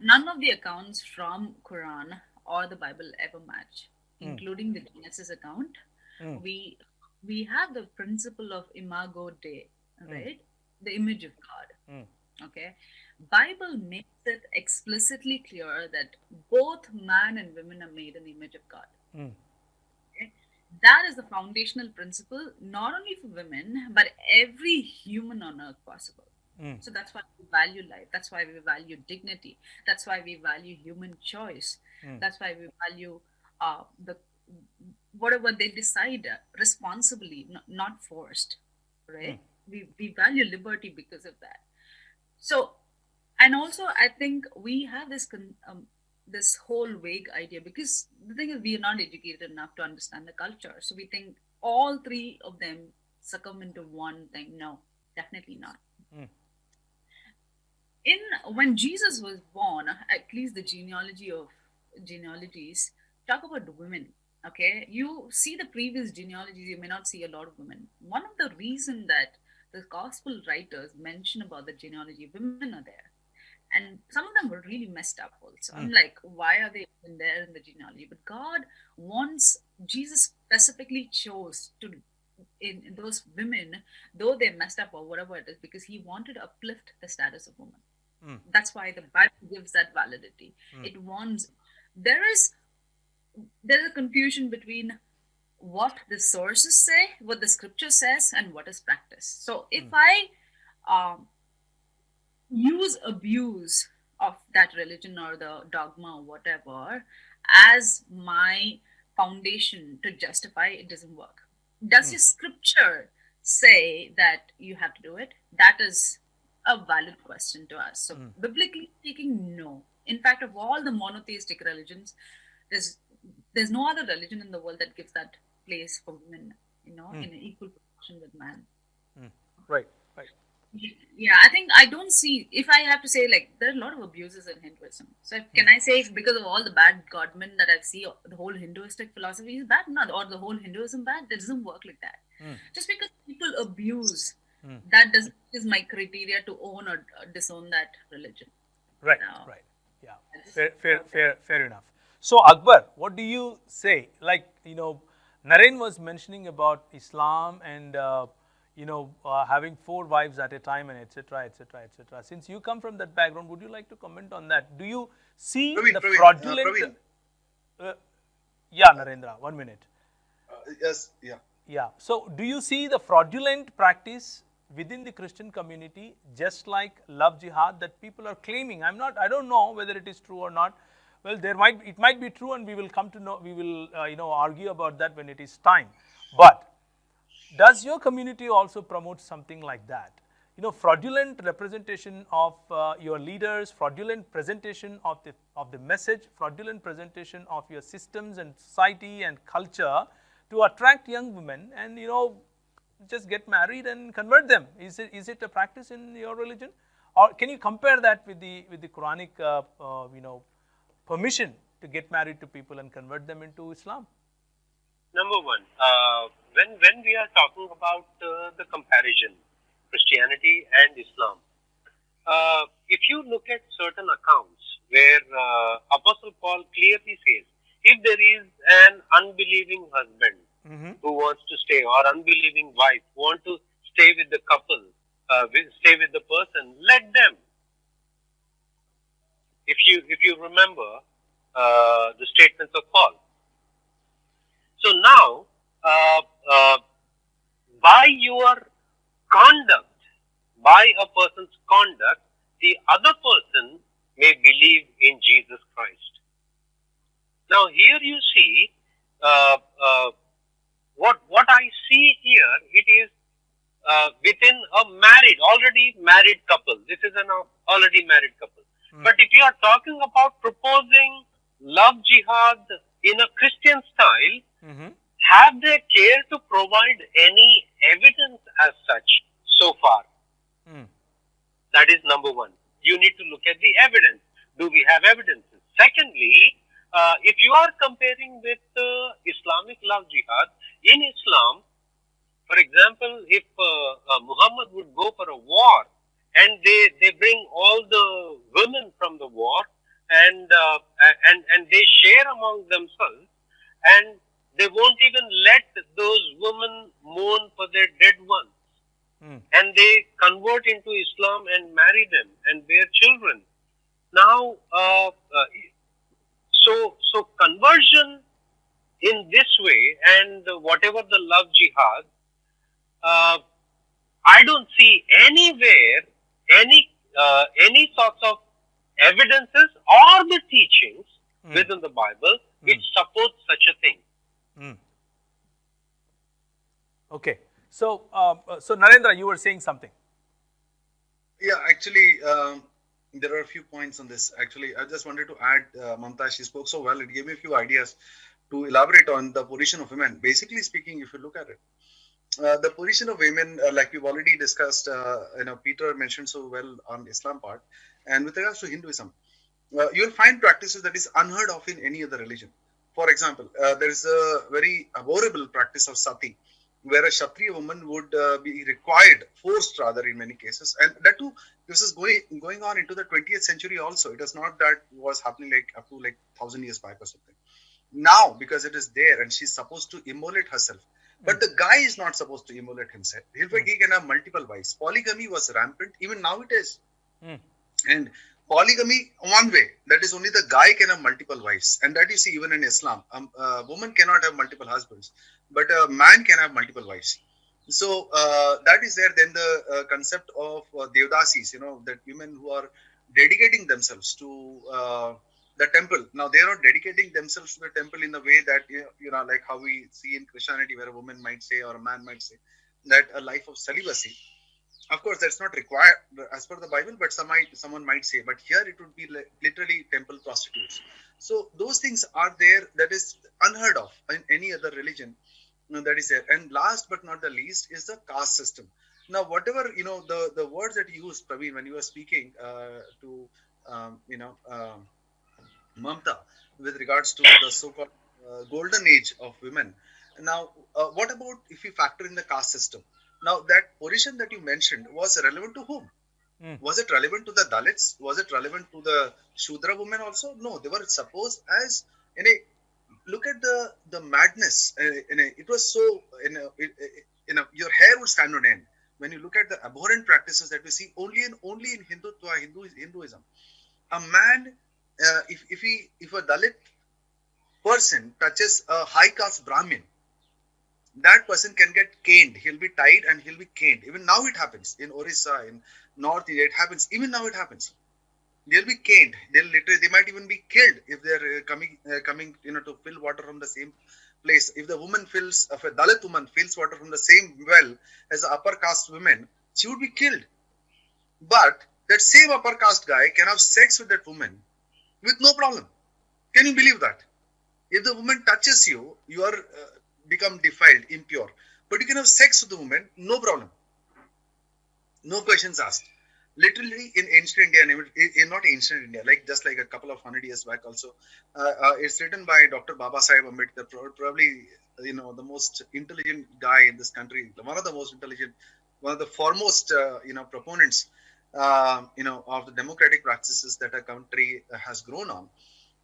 None of the accounts from Quran or the Bible ever match, Mm. including the Genesis account. Mm. We have the principle of imago Dei, right? The image of God. Mm. Okay, Bible makes it explicitly clear that both man and women are made in the image of God. Mm. Okay? That is the foundational principle, not only for women, but every human on earth possible. Mm. So that's why we value life. That's why we value dignity. That's why we value human choice. Mm. That's why we value the whatever they decide responsibly, not forced. Right? We value liberty because of that. So, and also I think we have this whole vague idea because the thing is we are not educated enough to understand the culture. So we think all three of them succumb into one thing. No, definitely not. Mm. In when Jesus was born, at least the genealogies talk about women. Okay, you see the previous genealogies, you may not see a lot of women. One of the reason that the gospel writers mention about the genealogy, women are there. and some of them were really messed up also. I'm like, why are they even there in the genealogy? But God wants, Jesus specifically chose to, in those women, though they messed up or whatever it is, because he wanted to uplift the status of women. That's why the Bible gives that validity. It wants, there's a confusion between what the sources say, what the scripture says, and what is practice. So if I abuse of that religion or the dogma or whatever as my foundation to justify, it doesn't work. Does your scripture say that you have to do it? That is a valid question to us. So biblically speaking, no. In fact, of all the monotheistic religions, there's no other religion in the world that gives that place for women, in an equal proportion with man. Right. Yeah, I think I don't see, if I have to say, like, there are a lot of abuses in Hinduism. So can I say because of all the bad godmen that I see, the whole Hinduistic philosophy is bad? No, or the whole Hinduism bad? It doesn't work like that. Just because people abuse, that doesn't is my criteria to own or disown that religion. Right. Right. Yeah. Fair enough. So Akbar, what do you say? Like, Naren was mentioning about Islam and having 4 wives at a time and etc., etc., etc. Since you come from that background, would you like to comment on that? Do you see the fraudulent? Yeah, Narendra, 1 minute. Yes, yeah. Yeah. So, do you see the fraudulent practice within the Christian community, just like love jihad, that people are claiming? I don't know whether it is true or not. Well, it might be true, and we will come to know. We will, argue about that when it is time. But does your community also promote something like that? Fraudulent representation of your leaders, fraudulent presentation of the message, fraudulent presentation of your systems and society and culture to attract young women, and just get married and convert them. Is it a practice in your religion, or can you compare that with the Quranic permission to get married to people and convert them into Islam? Number one, when we are talking about the comparison, Christianity and Islam, if you look at certain accounts where Apostle Paul clearly says, if there is an unbelieving husband who wants to stay, or unbelieving wife who want to stay with the couple, stay with the person, let them. If you remember the statements of Paul. So now, by your conduct, by a person's conduct, the other person may believe in Jesus Christ. Now here you see, what I see here, it is within a already married couple. This is an already married couple. But if you are talking about proposing love jihad in a Christian style, have they cared to provide any evidence as such so far? That is number one. You need to look at the evidence. Do we have evidences? Secondly, if you are comparing with Islamic love jihad, in Islam, for example, if Muhammad would go for a war and they bring all the women from the war and they share among themselves, and they won't even let those women mourn for their dead ones. And they convert into Islam and marry them and bear children. Now, so conversion in this way and whatever the love jihad, I don't see anywhere any sorts of evidences or the teachings within the Bible which support such a thing. Okay. So, Narendra, you were saying something. Yeah, actually, there are a few points on this. Actually, I just wanted to add, Mamta, she spoke so well. It gave me a few ideas to elaborate on the position of women. Basically speaking, if you look at it, the position of women, like we've already discussed, Peter mentioned so well on Islam part, and with regards to Hinduism, you'll find practices that is unheard of in any other religion. For example, there is a very abhorrible practice of sati, where a Kshatriya woman would be required, forced rather in many cases, and that too This is going on into the 20th century also. It is not that was happening like up to like 1,000 years back or something. Now, because it is there and she's supposed to immolate herself, but the guy is not supposed to immolate himself. He can have multiple wives. Polygamy was rampant. Even now it is. And polygamy, one way, that is only the guy can have multiple wives. And that you see even in Islam. A woman cannot have multiple husbands, but a man can have multiple wives. So that is there. Then the concept of Devdasis, that women who are dedicating themselves to the temple. Now they are not dedicating themselves to the temple in the way that, like how we see in Christianity, where a woman might say or a man might say that a life of celibacy. Of course, that's not required as per the Bible, but someone might say, but here it would be like literally temple prostitutes. So those things are there. That is unheard of in any other religion. That is there. And last but not the least is the caste system. Now, whatever, the words that you used, Praveen, when you were speaking to, Mamta, with regards to the so-called golden age of women. Now, what about if we factor in the caste system? Now, that position that you mentioned was relevant to whom? Was it relevant to the Dalits? Was it relevant to the Shudra women also? No, they were supposed as look at the madness. It was so your hair would stand on end when you look at the abhorrent practices that we see only in Hinduism. A man, if a Dalit person touches a high caste Brahmin, that person can get caned. He'll be tied and he'll be caned. Even now it happens in Orissa, in North India. It happens. Even now it happens. They'll be caned. They might even be killed if they're coming, to fill water from the same place. If a Dalit woman fills water from the same well as the upper caste women, she would be killed. But that same upper caste guy can have sex with that woman with no problem. Can you believe that? If the woman touches you, you are become defiled, impure. But you can have sex with the woman, no problem. No questions asked. Literally in ancient India, not ancient India, just like a couple of 100 years back also, it's written by Dr. Baba Sahib Ambedkar, probably, the most intelligent guy in this country, one of the most intelligent, one of the foremost, proponents, of the democratic practices that our country has grown on.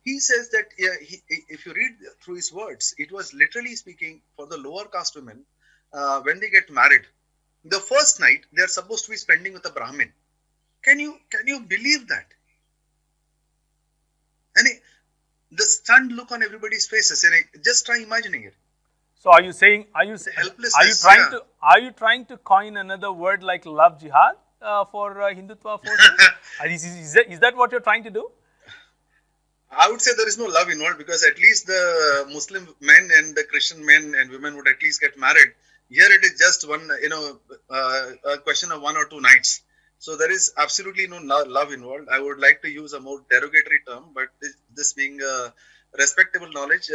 He says that if you read through his words, it was literally speaking for the lower caste women when they get married. The first night they are supposed to be spending with a Brahmin. Can you believe that? And the stunned look on everybody's faces, and just try imagining it. So are you trying to coin another word like love jihad for Hindutva forces? Is that what you're trying to do? I would say there is no love involved, because at least the Muslim men and the Christian men and women would at least get married. Here it is just one, a question of 1 or 2 nights. So there is absolutely no love involved. I would like to use a more derogatory term, but this being a respectable knowledge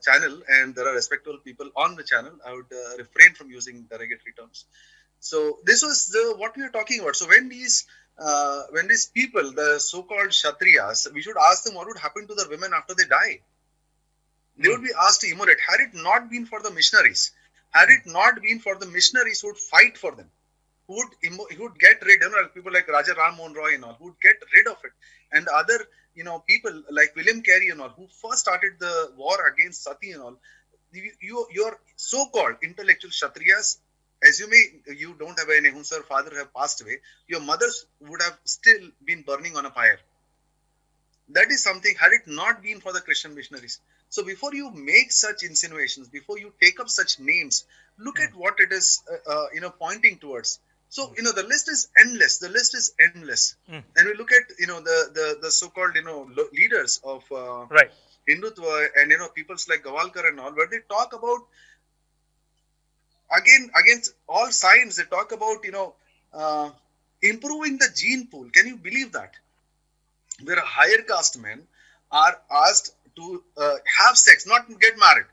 channel, and there are respectable people on the channel, I would refrain from using derogatory terms. So this was what we were talking about. So when these people, the so-called Kshatriyas, we should ask them what would happen to the women after they die. They would be asked to immolate. Had it not been for the missionaries, had it not been for the missionaries who would fight for them, who would get rid, people like Raja Ram Mohan Roy and all, who would get rid of it, and other, people like William Carey and all, who first started the war against Sati and all, your so-called intellectual Kshatriyas, assuming you don't have any, whose father have passed away, your mothers would have still been burning on a fire. That is something, had it not been for the Christian missionaries. So before you make such insinuations, before you take up such names, look at what it is, pointing towards. So, the list is endless. The list is endless. And we look at, the so-called, leaders of Hindutva and, peoples like Gavalkar and all, where they talk about, again, against all signs, they talk about, improving the gene pool. Can you believe that? Where higher caste men are asked to have sex, not get married,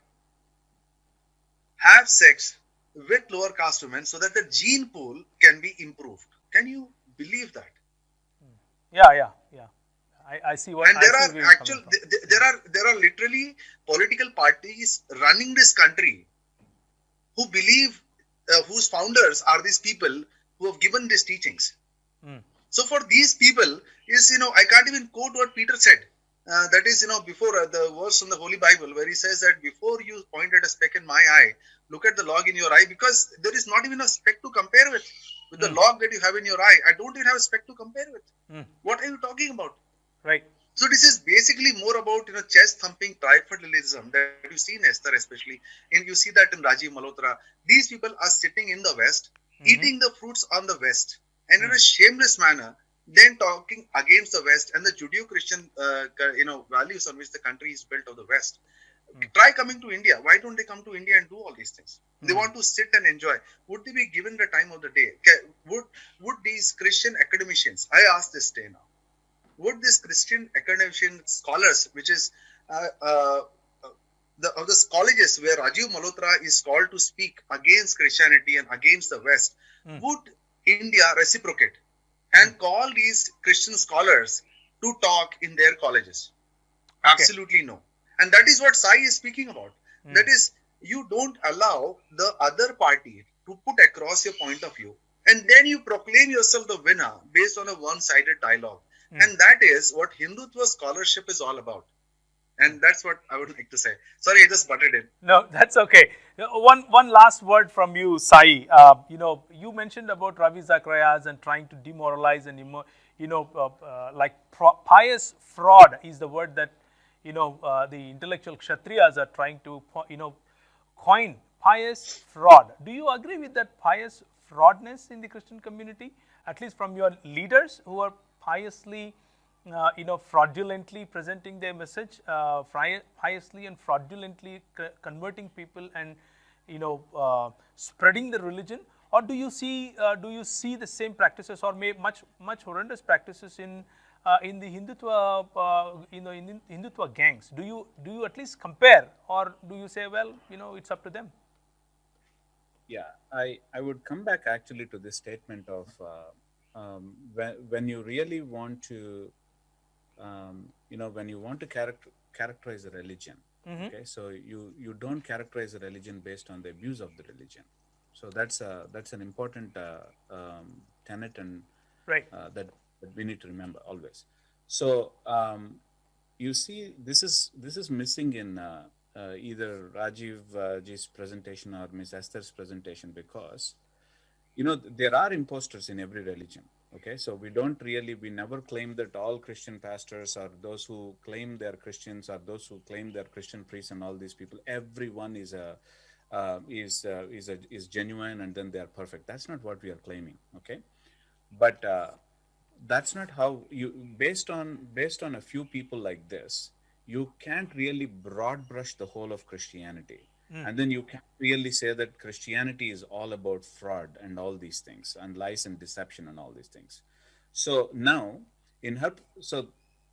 have sex with lower caste women so that the gene pool can be improved. Can you believe that? Yeah. I see what. And there are literally political parties running this country who believe, whose founders are these people who have given these teachings. So for these people, is I can't even quote what Peter said. That is, before the verse from the Holy Bible where he says that before you point at a speck in my eye, look at the log in your eye, because there is not even a speck to compare with the log that you have in your eye. I don't even have a speck to compare with. What are you talking about? Right. So this is basically more about chest thumping trifidalism that you see in Esther, especially, and you see that in Rajiv Malhotra. These people are sitting in the West, eating the fruits on the West, and in a shameless manner, then talking against the West and the Judeo-Christian values on which the country is built of the West. Try coming to India. Why don't they come to India and do all these things? They want to sit and enjoy. Would they be given the time of the day? Would these Christian academicians? I ask this day now. Would these Christian academician scholars, which is of the colleges where Rajiv Malhotra is called to speak against Christianity and against the West, would India reciprocate and call these Christian scholars to talk in their colleges? Okay. Absolutely no. And that is what Sai is speaking about. That is, you don't allow the other party to put across your point of view, and then you proclaim yourself the winner based on a one-sided dialogue. And that is what Hindutva scholarship is all about. And that's what I would like to say. Sorry, I just butted in. No, that's okay. One last word from you, Sai. You mentioned about Ravi Zacharias and trying to demoralize and pious fraud is the word that the intellectual Kshatriyas are trying to coin. Pious fraud. Do you agree with that pious fraudness in the Christian community, at least from your leaders who are piously fraudulently presenting their message, piously and fraudulently converting people and spreading the religion? Or do you see the same practices, or much horrendous practices in the Hindutva in Hindutva gangs? Do you at least compare, or do you say, well, it's up to them? Yeah, I would come back actually to this statement of when you really want to when you want to characterize a religion, okay, so you don't characterize a religion based on the abuse of the religion. So that's an important tenet, and right. That we need to remember always. So you see, this is missing in either Rajiv ji's presentation or Miss Esther's presentation, because there are imposters in every religion. Okay, so we never claim that all Christian pastors or those who claim they're Christians or those who claim they're Christian priests and all these people, everyone is genuine and then they are perfect. That's not what we are claiming. Okay, but that's not how you, based on a few people like this, you can't really broad brush the whole of Christianity. And then you can't really say that Christianity is all about fraud and all these things and lies and deception and all these things. So now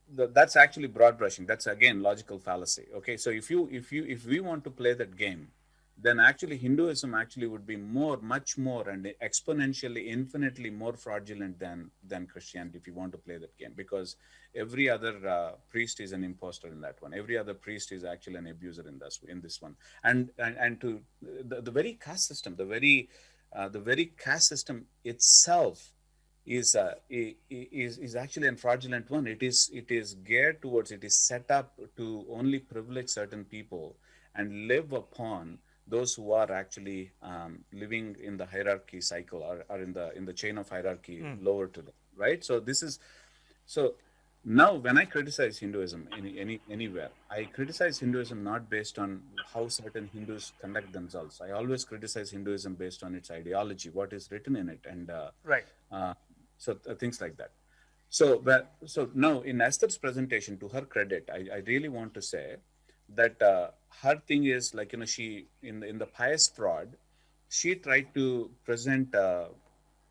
that's actually broad brushing. That's again logical fallacy. Okay, so if we want to play that game, then actually Hinduism actually would be much more and exponentially, infinitely more fraudulent than Christianity if you want to play that game, because every other priest is an imposter in that one. Every other priest is actually an abuser in this one. And to the very caste system, the very caste system itself is actually a fraudulent one. It is geared towards, it is set up to only privilege certain people and live upon those who are actually living in the hierarchy cycle, or in the chain of hierarchy lower to them, right? So now when I criticize Hinduism anywhere, I criticize Hinduism not based on how certain Hindus conduct themselves. I always criticize Hinduism based on its ideology, what is written in it, and right. Things like that. So now in Esther's presentation, to her credit, I really want to say that her thing is like, she in the pious fraud, she tried to present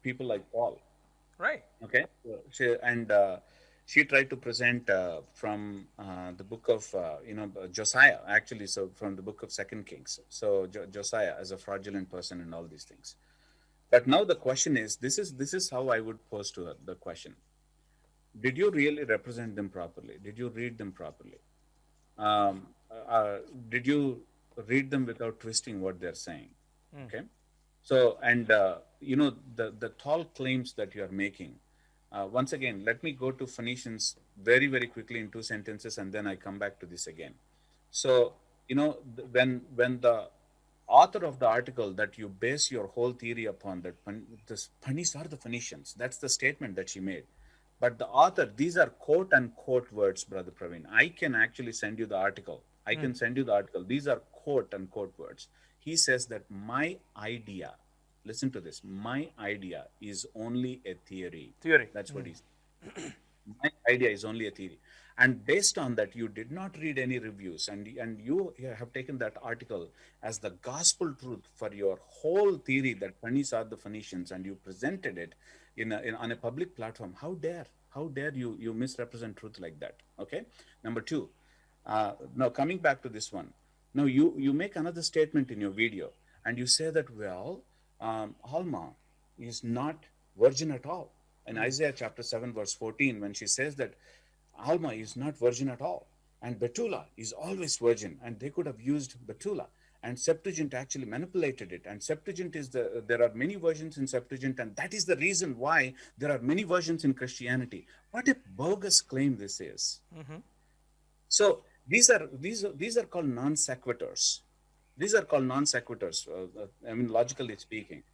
people like Paul, right? Okay, she tried to present from the book of Josiah, actually, so from the book of Second Kings, so Josiah as a fraudulent person and all these things. But now the question is, this is how I would pose to her the question: did you really represent them properly? Did you read them properly? um, did you read them without twisting what they're saying? Okay, so and the tall claims that you are making, Once again, let me go to Phoenicians very, very quickly in 2 sentences, and then I come back to this again. So, when the author of the article that you base your whole theory upon, that the Panis are the Phoenicians, that's the statement that she made. But the author, these are quote unquote words, Brother Praveen. I can actually send you the article. I can send you the article. These are quote unquote words. He says that my idea, listen to this, my idea is only a theory. Theory. That's what he said. My idea is only a theory. And based on that, you did not read any reviews, and you have taken that article as the gospel truth for your whole theory that Panis are the Phoenicians, and you presented it on a public platform. How dare you misrepresent truth like that? Okay. Number two, now coming back to this one, now you make another statement in your video, and you say that, well, Alma is not virgin at all. In Isaiah chapter 7 verse 14, when she says that Alma is not virgin at all, and Betula is always virgin, and they could have used Betula, and Septuagint actually manipulated it, and Septuagint is there are many versions in Septuagint, and that is the reason why there are many versions in Christianity. What a bogus claim this is. So these are called non sequiturs. These are called non sequiturs. I mean, logically speaking.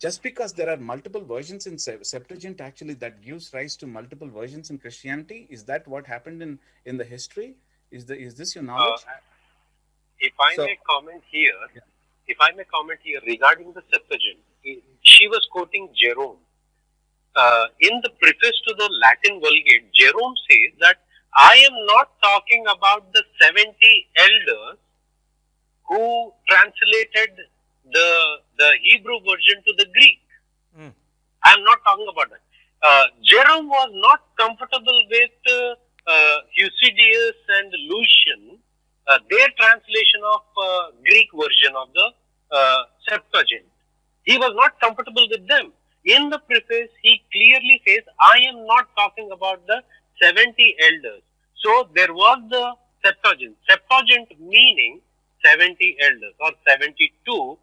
Just because there are multiple versions in Septuagint, actually that gives rise to multiple versions in Christianity. Is that what happened in the history? Is this your knowledge? If I may comment here regarding the Septuagint, she was quoting Jerome. In the preface to the Latin Vulgate, Jerome says that I am not talking about the 70 elders who translated the Hebrew version to the Greek. I am not talking about that. Jerome was not comfortable with Eusebius and Lucian, their translation of Greek version of the Septuagint. He was not comfortable with them. In the preface, he clearly says, I am not talking about the 70 elders. So there was the Septuagint. Septuagint meaning 70 elders or 72.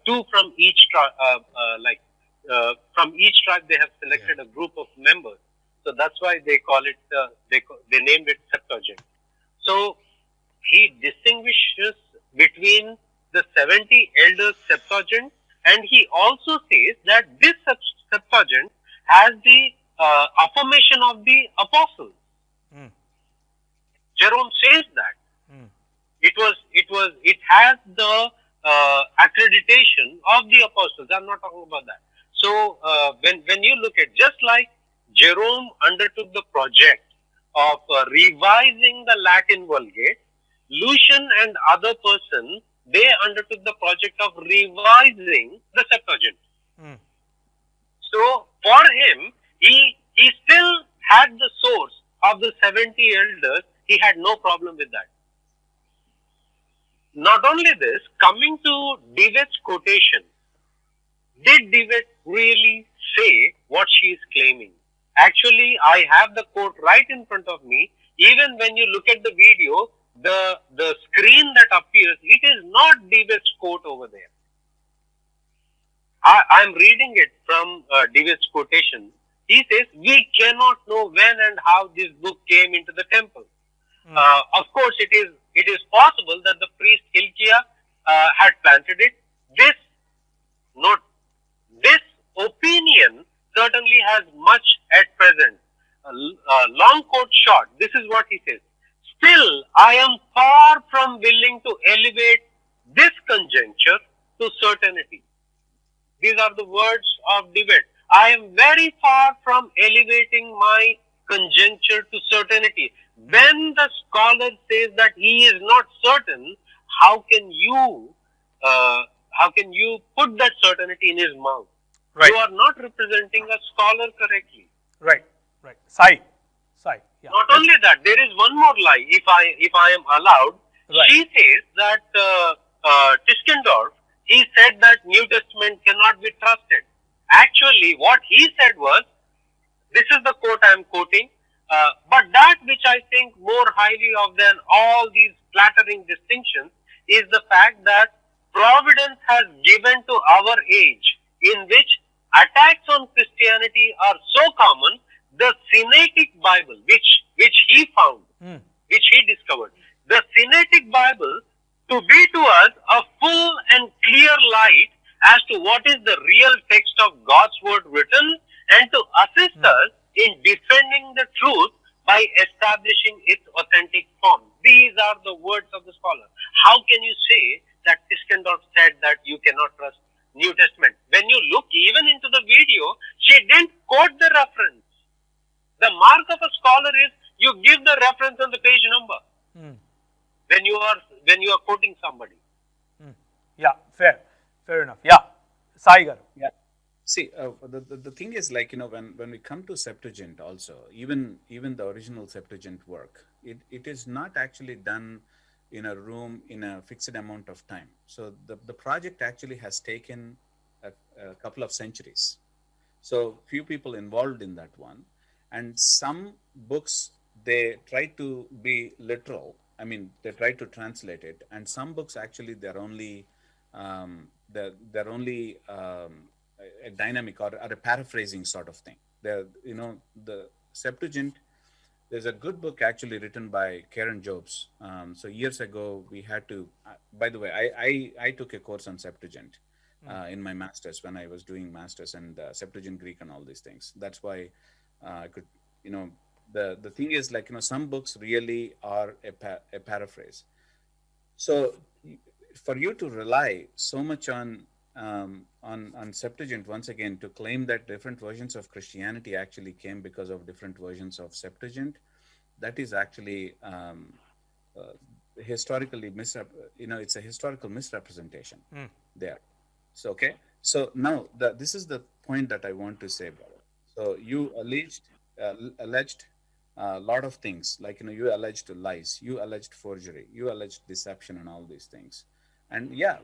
Two from each tribe, from each tribe they have selected a group of members. So that's why they call it, they named it Septuagint. So he distinguishes between the 70 elders Septuagint, and he also says that this Septuagint has the affirmation of the apostles. Jerome says that. It has the accreditation of the apostles. I'm not talking about that. So when you look at, just like Jerome undertook the project of revising the Latin Vulgate, Lucian and other person, they undertook the project of revising the Septuagint. So for him, he still had the source of the 70 elders. He had no problem with that. Not only this, coming to Dewitt's quotation, did Dewitt really say what she is claiming? Actually, I have the quote right in front of me. Even when you look at the video, the screen that appears, it is not Dewitt's quote over there. I am reading it from Dewitt's quotation. He says, we cannot know when and how this book came into the temple. Of course, it is possible that the priest Hilkiah had planted it. This opinion certainly has much at present. Long quote short, this is what he says. Still, I am far from willing to elevate this conjecture to certainty. These are the words of Dewitt. I am very far from elevating my conjecture to certainty. When the scholar says that he is not certain, how can you put that certainty in his mouth? Right. You are not representing a scholar correctly. Right. Sai. Yeah. Not only that, there is one more lie, if I am allowed. Right. She says that Tischendorf, he said that New Testament cannot be trusted. Actually, what he said was, this is the quote I am quoting, but that which I think more highly of than all these flattering distinctions is the fact that providence has given to our age, in which attacks on Christianity are so common, the Sinaitic Bible, which he found, which he discovered, the Sinaitic Bible to be to us a full and clear light as to what is the real text of God's word written, and to assist us in defending the truth by establishing its authentic form. These are the words of the scholar. How can you say that Tischendorf said that you cannot trust New Testament? When you look even into the video, she didn't quote the reference. The mark of a scholar is you give the reference on the page number when you are quoting somebody. Yeah, fair enough. Yeah, Sai garu. Yeah. See, the thing is, like, when we come to Septuagint also, even the original Septuagint work, it is not actually done in a room in a fixed amount of time. So the project actually has taken a couple of centuries. So few people involved in that one, and some books they try to be literal. I mean, they try to translate it, and some books actually they're only a dynamic or a paraphrasing sort of thing. The Septuagint. There's a good book actually written by Karen Jobs. So years ago we had to. By the way, I took a course on Septuagint in my masters when I was doing masters and Septuagint Greek and all these things. That's why I could. The thing is, like, some books really are a paraphrase. So for you to rely so much on Septuagint once again to claim that different versions of Christianity actually came because of different versions of Septuagint, that is actually historically it's a historical misrepresentation there. So okay, so now this is the point that I want to say, brother. So you alleged a lot of things, like you alleged lies, you alleged forgery, you alleged deception, and all these things. And yeah,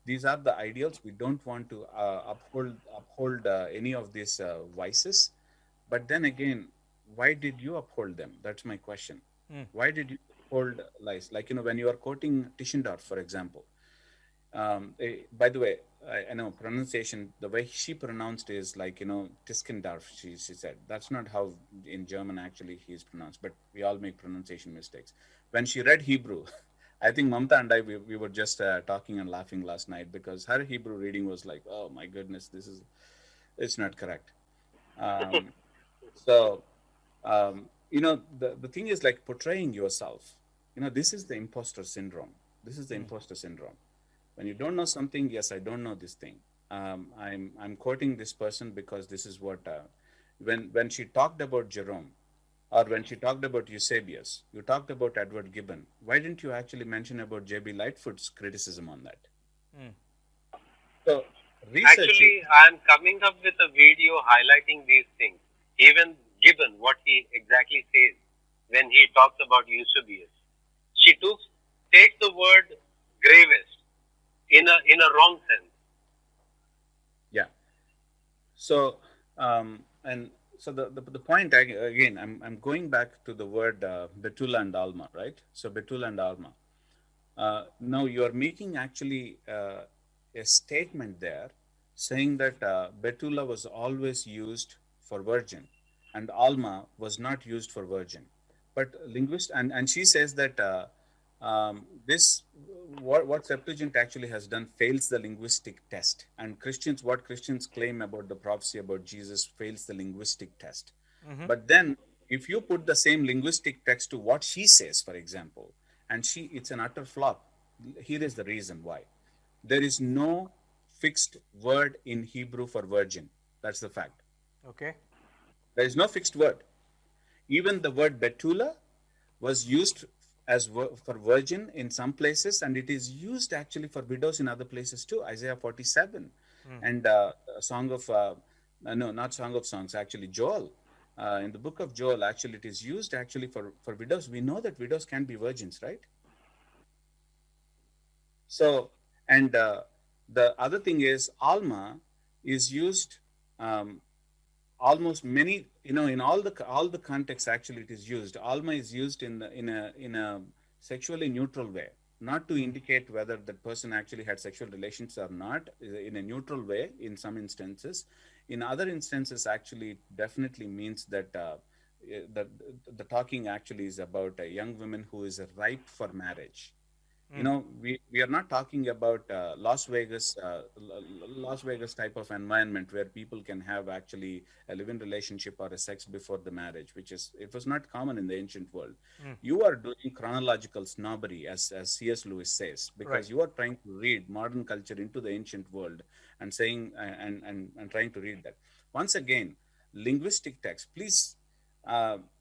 these are the ideals. We don't want to uphold any of these vices. But then again, why did you uphold them? That's my question. Why did you uphold lies? Like, when you are quoting Tischendorf, for example. By the way, I know pronunciation, the way she pronounced is like, Tischendorf, she said. That's not how in German actually he is pronounced, but we all make pronunciation mistakes. When she read Hebrew, I think Mamta and I, we were just talking and laughing last night because her Hebrew reading was like, oh my goodness, it's not correct. So, the thing is, like, portraying yourself, this is the imposter syndrome. When you don't know something, yes, I don't know this thing. I'm quoting this person because this is what, when she talked about Jerome, or when she talked about Eusebius, you talked about Edward Gibbon. Why didn't you actually mention about J.B. Lightfoot's criticism on that? So, actually, I'm coming up with a video highlighting these things. Even Gibbon, what he exactly says when he talks about Eusebius. She takes the word gravest in a wrong sense. Yeah. So, so the point again, I'm going back to the word Betula and Alma, right? So Betula and Alma. Now you are making actually a statement there, saying that Betula was always used for virgin, and Alma was not used for virgin. But and she says that this what Septuagint actually has done fails the linguistic test, and what Christians claim about the prophecy about Jesus fails the linguistic test. But then if you put the same linguistic text to what she says, for example, and it's an utter flop. Here is the reason why. There is no fixed word in Hebrew for virgin. That's the fact. Okay. There is no fixed word. Even the word Betula was used for virgin in some places, and it is used actually for widows in other places too. Isaiah 47 and Song of no, not Song of Songs, actually Joel. In the book of Joel, actually it is used actually for widows. We know that widows can be virgins, right? So, and the other thing is Alma is used almost many, in all the contexts actually it is used. Alma is used in a sexually neutral way. not to indicate whether that person actually had sexual relations or not, in a neutral way in some instances. In other instances, actually, it definitely means that the, the talking actually is about a young woman who is ripe for marriage. We are not talking about Las Vegas type of environment where people can have actually a live-in relationship or a sex before the marriage, which is, it was not common in the ancient world. You are doing chronological snobbery, as C.S. Lewis says, because you are trying to read modern culture into the ancient world and saying and trying to read that. Once again, linguistic text, please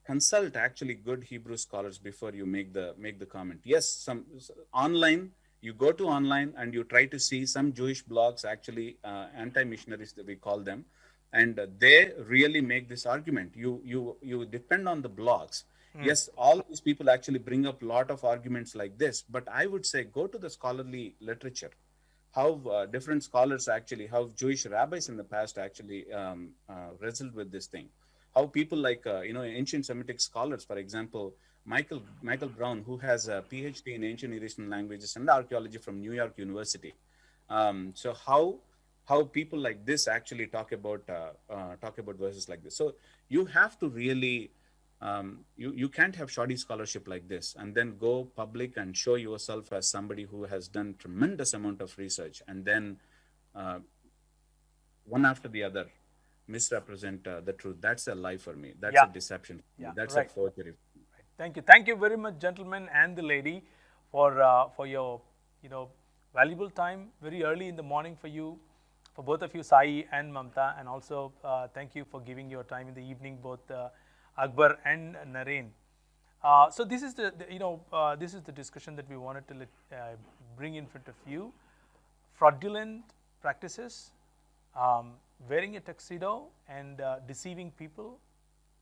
consult actually good Hebrew scholars before you make the comment. Yes, some online, you go to online and you try to see some Jewish blogs, actually anti-missionaries that we call them, and they really make this argument. You depend on the blogs. Yes, all these people actually bring up a lot of arguments like this, but I would say go to the scholarly literature. How different scholars actually, how Jewish rabbis in the past actually wrestled with this thing. How people like ancient Semitic scholars, for example, Michael Brown, who has a PhD in ancient Near Eastern languages and archaeology from New York University. So how people like this actually talk about verses like this. So you have to really you can't have shoddy scholarship like this and then go public and show yourself as somebody who has done tremendous amount of research and then uh, one after the other misrepresent the truth. That's a lie for me. That's a deception. That's a forgery. Thank you very much, gentlemen and the lady, for your valuable time very early in the morning for you, for both of you, Sai and Mamta, and also thank you for giving your time in the evening, both Akbar and Naren. So this is this is the discussion that we wanted to bring in front of you. Fraudulent practices, wearing a tuxedo and deceiving people,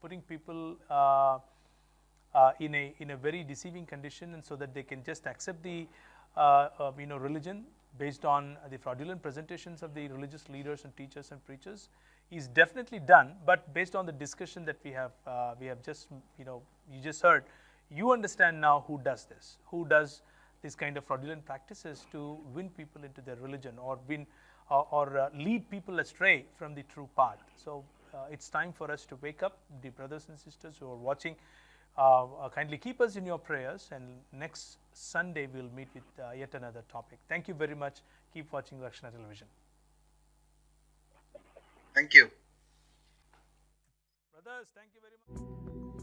putting people in a very deceiving condition, and so that they can just accept the religion based on the fraudulent presentations of the religious leaders and teachers and preachers, is definitely done. But based on the discussion that we have just you just heard, you understand now who does this, who does this kind of fraudulent practices to win people into their religion, or win or lead people astray from the true path. So it's time for us to wake up, the brothers and sisters who are watching. Kindly keep us in your prayers, and next Sunday we'll meet with yet another topic. Thank you very much. Keep watching Rakshana Television. Thank you. Brothers, thank you very much.